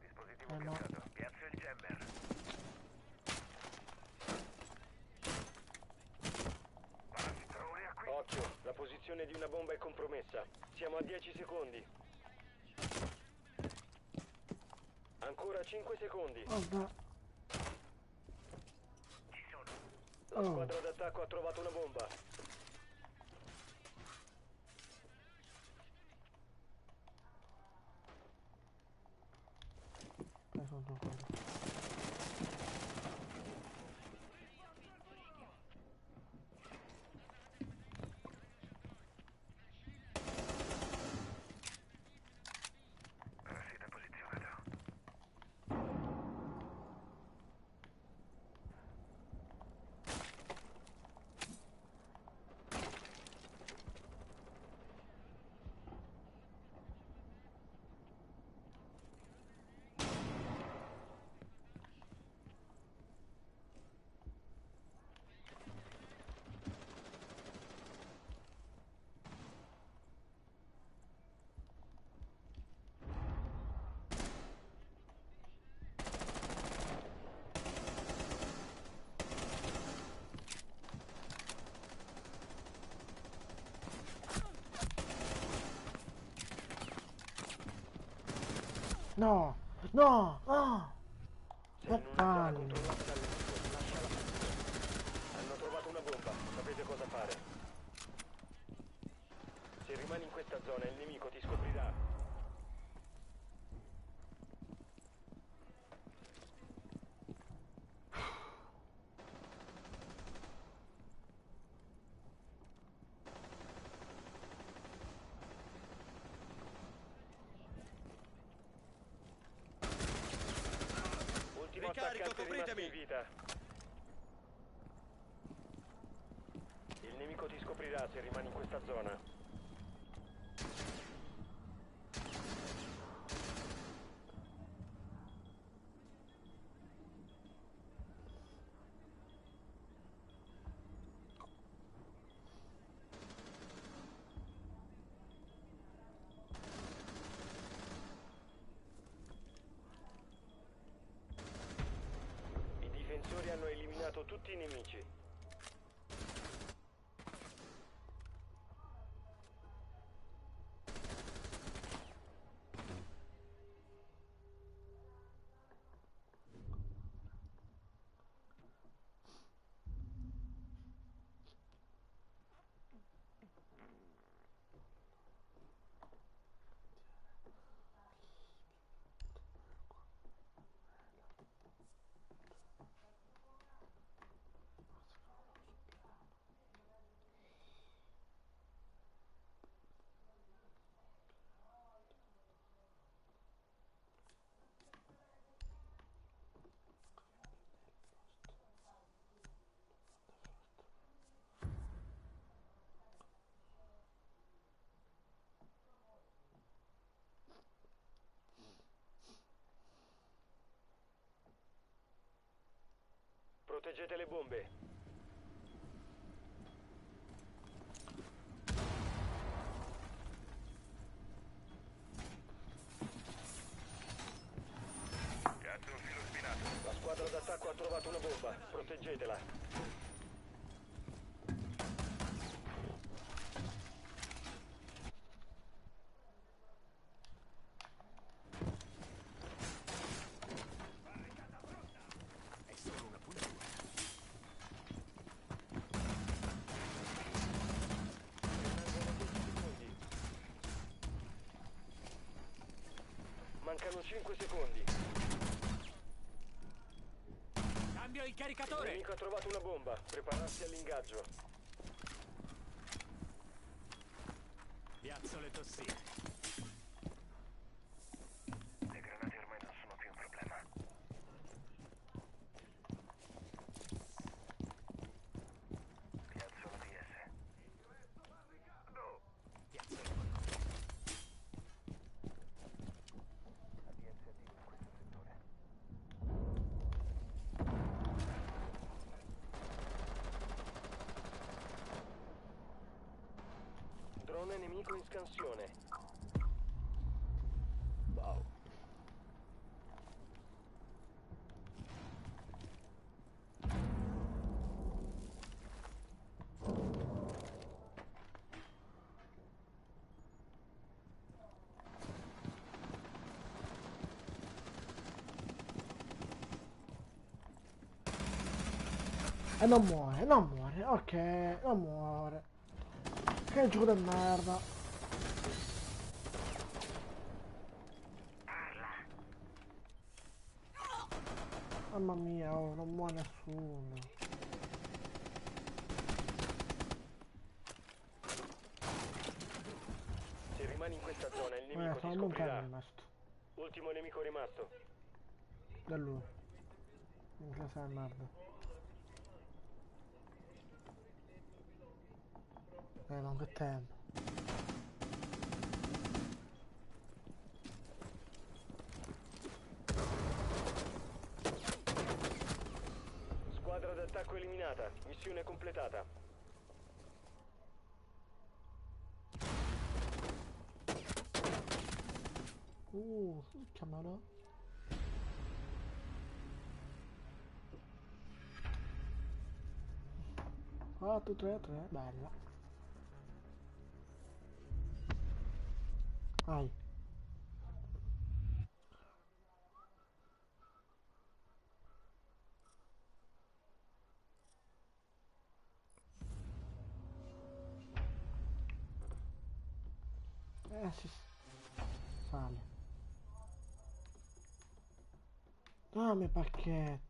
Dispositivo no. piazzato. Piazza il jammer. Drone a Occhio, la posizione di una bomba è compromessa. Siamo a 10 secondi. Ancora 5 secondi. Guarda. La squadra d'attacco ha trovato una bomba. Sono quello. Parassita posizionato. No! No! No! Sei in una zona palle. controllata dal nemico. Lasciala subito. Hanno trovato una bomba. Sapete cosa fare. Se rimani in questa zona il nemico ti scoprirà. Ultimo attaccante rimasto in vita. Il nemico ti scoprirà se rimani in questa zona. I difensori hanno eliminato tutti i nemici. Proteggete le bombe. Cazzo, un filo spinato. La squadra d'attacco ha trovato una bomba. Proteggetela. È solo una puntura. Mancano 5 secondi. Cambio il Il caricatore! nemico ha trovato una bomba. Prepararsi all'ingaggio. Piazzo le tossine. Le granate ormai non sono più un problema. Piazzo l'ODS. Piazzo le colonne. ADS attivo in questo settore. Drone nemico in scansione. Wow. E non muore, non muore, ok, non muore. Che gioco di merda. Mamma mia, oh, non muore nessuno. Se rimani in questa zona il nemico ti Sono scoprirà. lontano rimasto. Ultimo nemico rimasto. Da lui. In classe di merda. Non che tempo. Squadra d'attacco eliminata. Missione completata. Chiamalo. Ah, tu 3-3, bella. Vai. Si sale. Dammi pacchetto.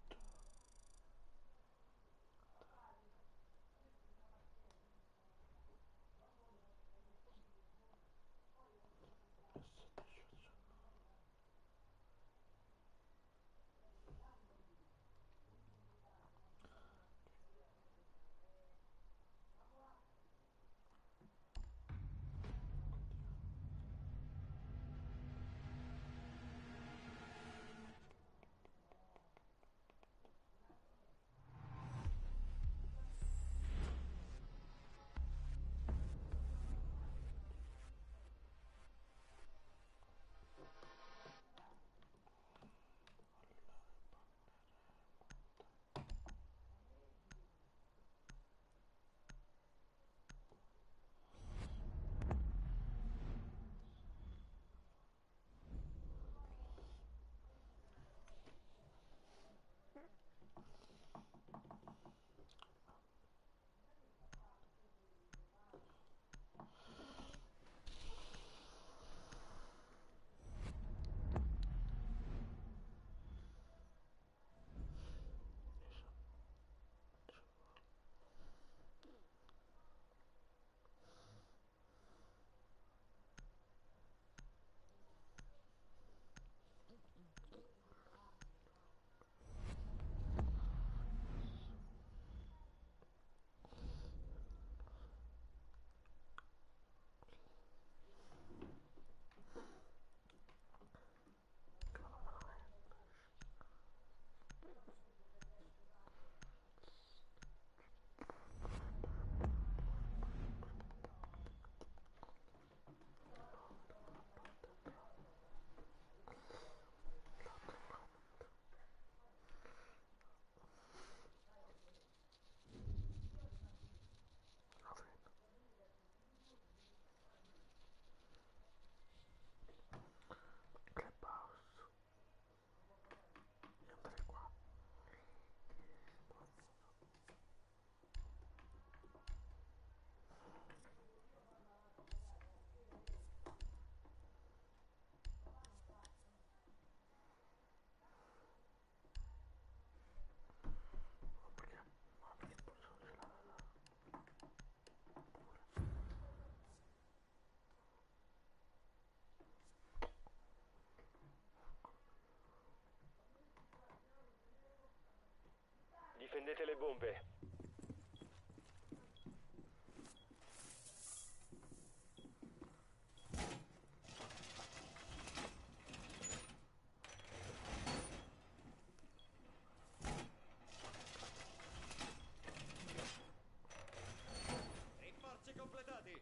Difendete le bombe. Rinforzi completati.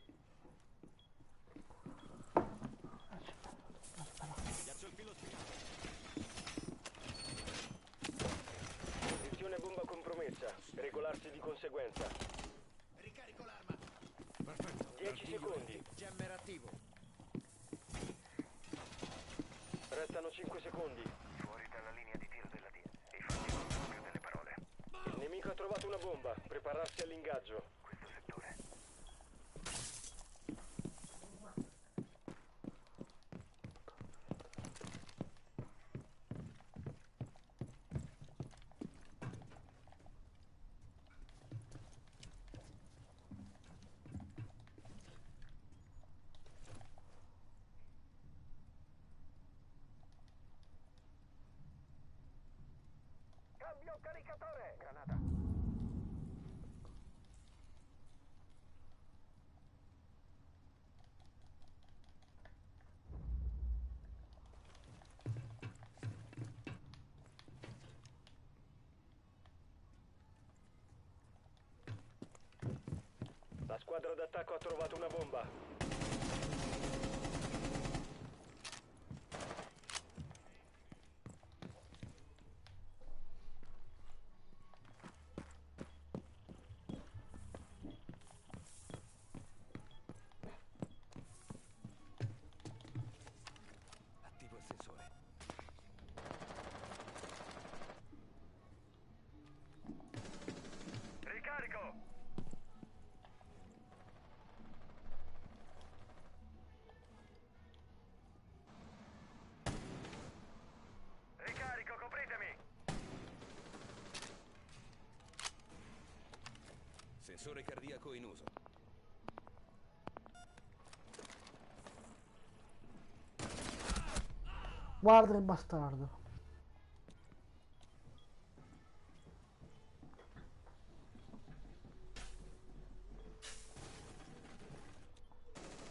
Ghiaccio il filo spinato. Posizione bomba compromessa. Regolarsi di conseguenza. Ricarico l'arma. Perfetto. 10 secondi. Jammer attivo. Restano 5 secondi. Fuori dalla linea di tiro della DS. E fatti proprio delle parole. Il nemico ha trovato una bomba, prepararsi all'ingaggio. Questo settore. Cambio caricatore! Granata. La squadra d'attacco ha trovato una bomba. Attivo il sensore. Ricarico! Ricarico, copritemi! Sensore cardiaco in uso. Guarda il bastardo.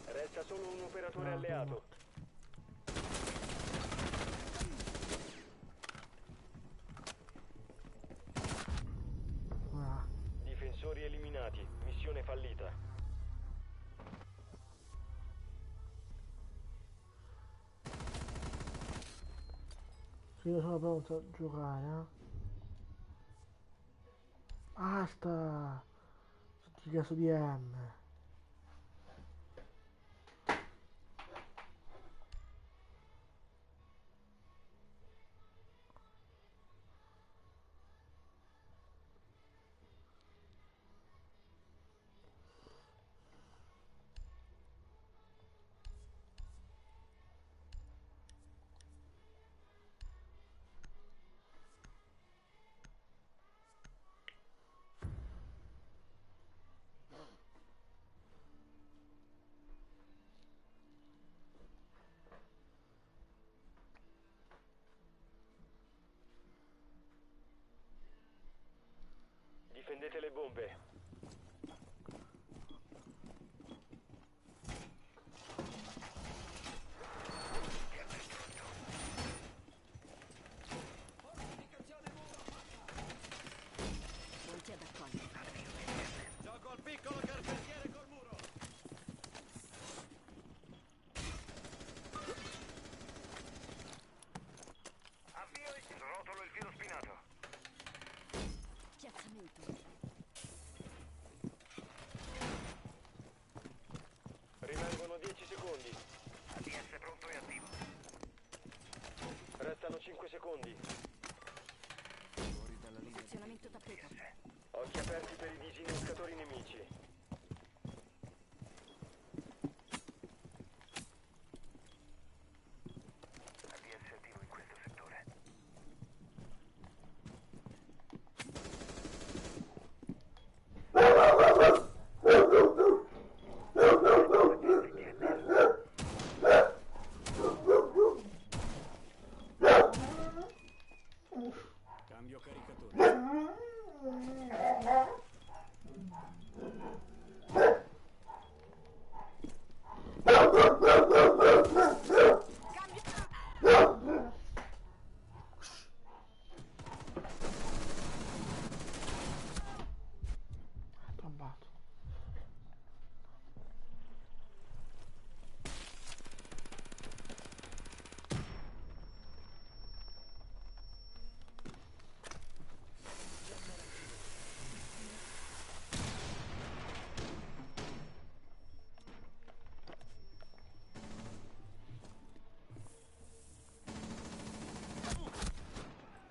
Resta solo un operatore Ah, alleato. Ah, Difensori eliminati. Missione fallita. sì, io sono pronto a giocare, eh. Basta. Tutti caso di M. Difendete le bombe. Pronti ad accogliere. Gioco al piccolo carpentiere col muro! Avvio il... Rotolo il filo spinato. Piazzamento. Rimangono 10 secondi. ADS pronto e attivo. Restano 5 secondi. Fuori dalla linea di Posizionamento tappeto. Occhi aperti per i disinnescatori nemici. ADS attivo in questo settore. cambio caricatore. Trombato.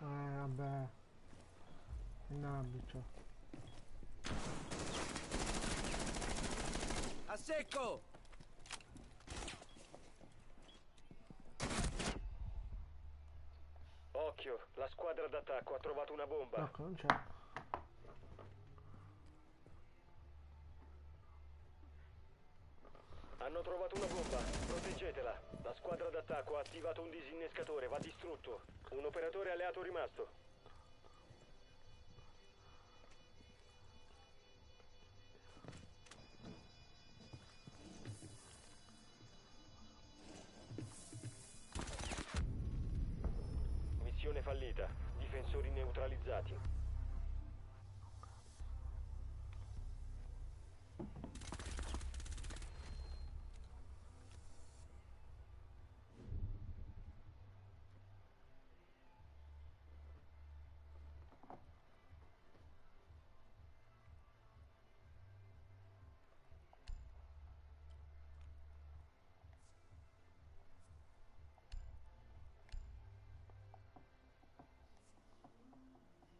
Vabbè. In ambito. secco! Occhio, la squadra d'attacco ha trovato una bomba. Ecco, non c'è. Hanno trovato una bomba, proteggetela. La squadra d'attacco ha attivato un disinnescatore, va distrutto. Un operatore alleato rimasto. Missione fallita, difensori neutralizzati.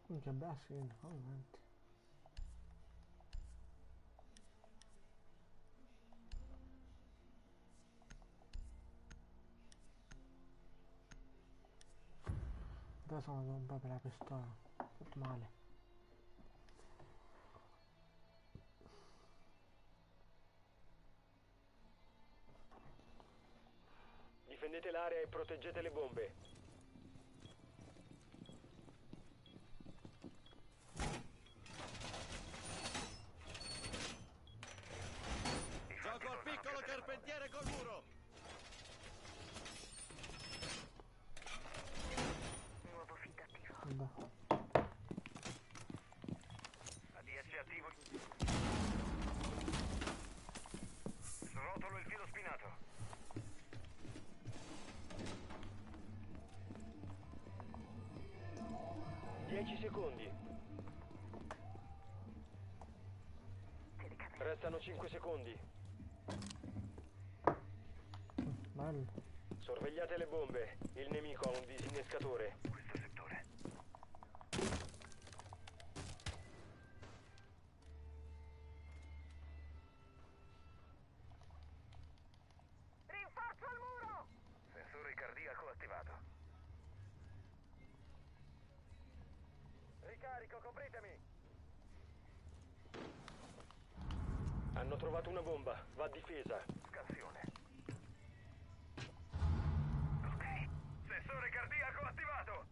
Minchia, bassi, ovviamente. Adesso sono un po' per la pistola. Fatto male. Difendete l'area e proteggete le bombe. Gioco al piccolo carpentiere col muro! Nuovo feed attivo. Vabbè. ADS attivo. Srotolo il filo spinato. 10 secondi. Restano 5 secondi. Bello. Sorvegliate le bombe. Il nemico ha un disinnescatore. Questo settore. Rinforzo al muro! Sensore cardiaco attivato. Ricarico, copritemi. Hanno trovato una bomba. Va difesa. Scansione. Ok. Sensore cardiaco attivato.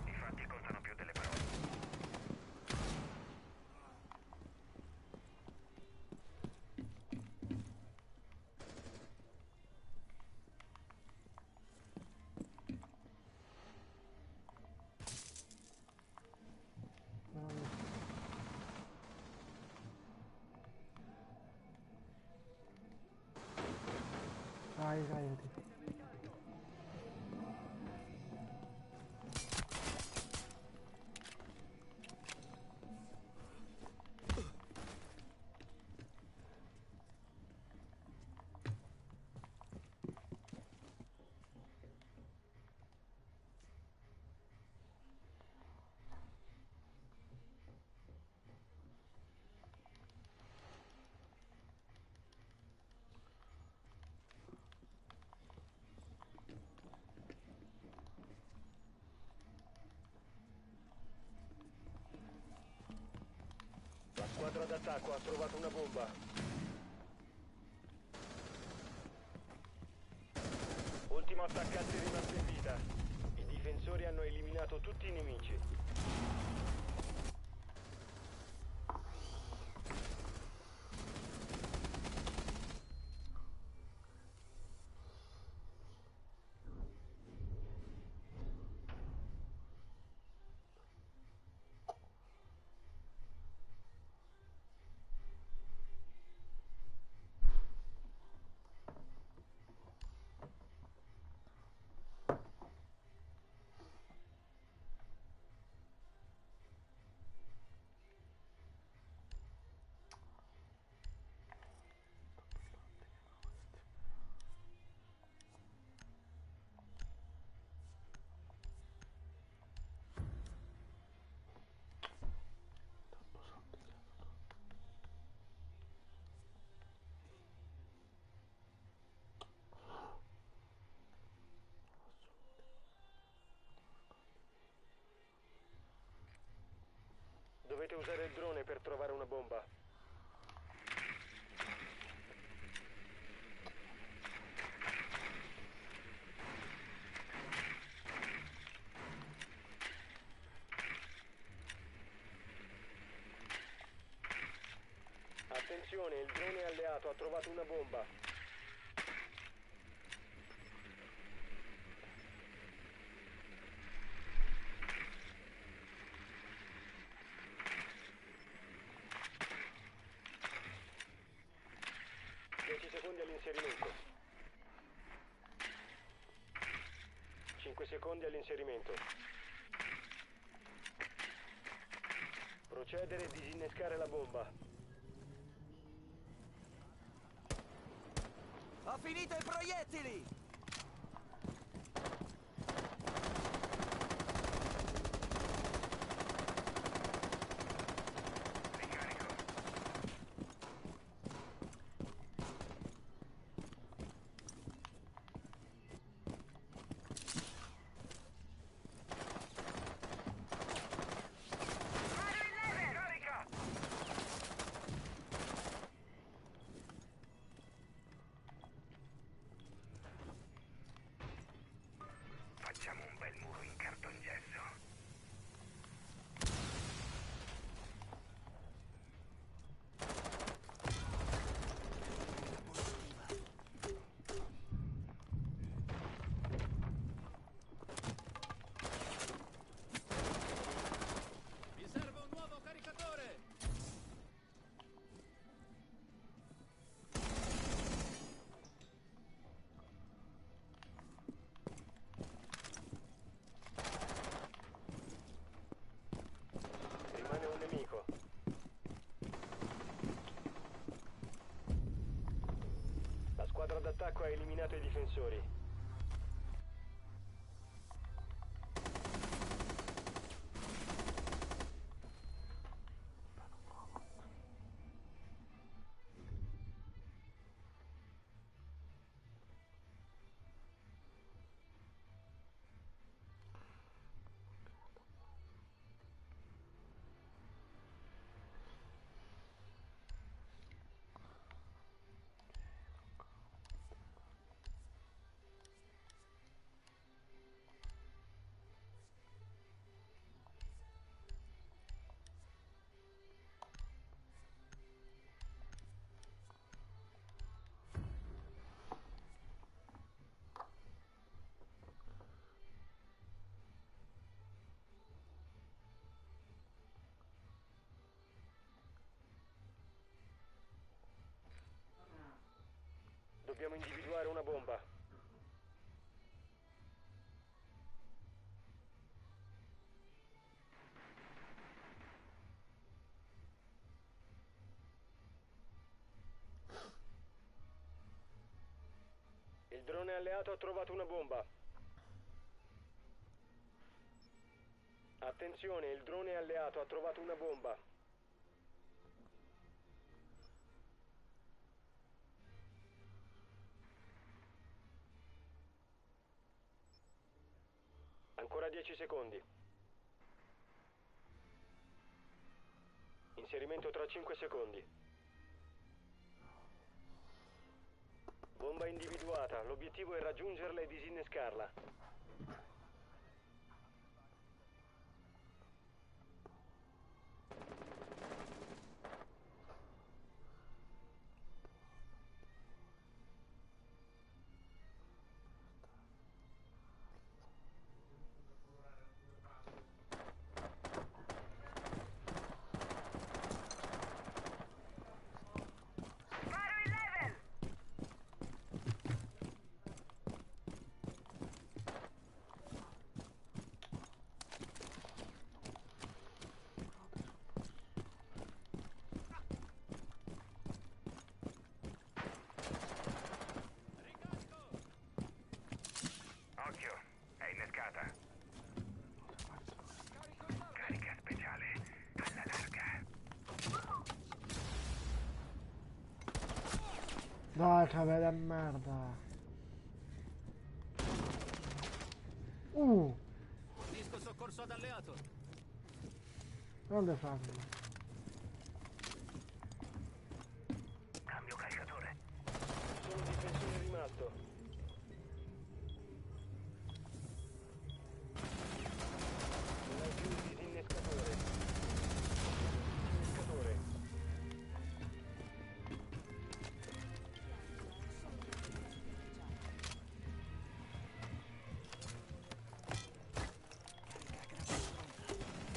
I fatti contano più delle parole. Dai, dai. La squadra d'attacco ha trovato una bomba. Ultimo attaccante rimasto in vita. I difensori hanno eliminato tutti i nemici. usare il drone per trovare una bomba. Attenzione, il drone alleato ha trovato una bomba. Secondi all'inserimento. 5 secondi all'inserimento. Procedere e disinnescare la bomba. Ho finito i proiettili! Facciamo un bel muro in cartongesso. Mi serve un nuovo caricatore! Rimane un nemico. La squadra d'attacco ha eliminato i difensori. Dobbiamo individuare una bomba. Il drone alleato ha trovato una bomba. Attenzione, il drone alleato ha trovato una bomba. Ancora 10 secondi. Inserimento tra 5 secondi. Bomba individuata. L'obiettivo è raggiungerla e disinnescarla. Occhio, è innescata. Carica speciale alla larga. Dai, cavolo di merda. Fornisco soccorso ad alleato. Non le fanno. alto. Non hai più il disinnescatore. Disinnescatore.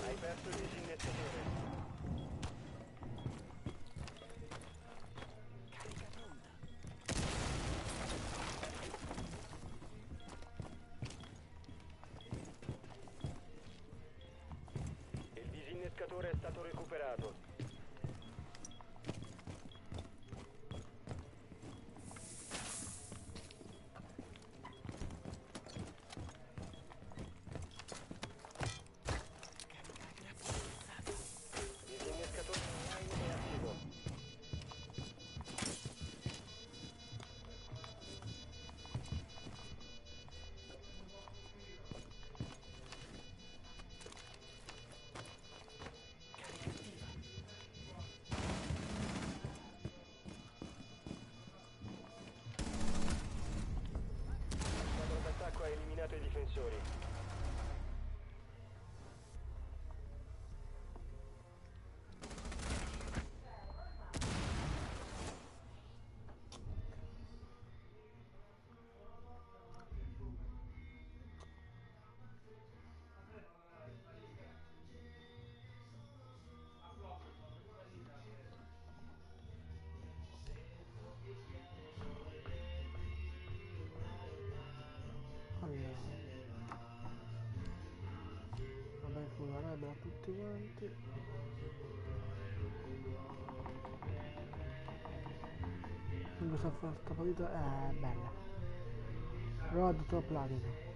Hai perso il disinnescatore. Il disinnescatore è stato recuperato. Disinnescatore online è attivo. La squadra d'attacco ha eliminato i difensori. Allora, vabbè, funerebbe a tutti quanti. Quindi questa partita è bella. Road to Platinum.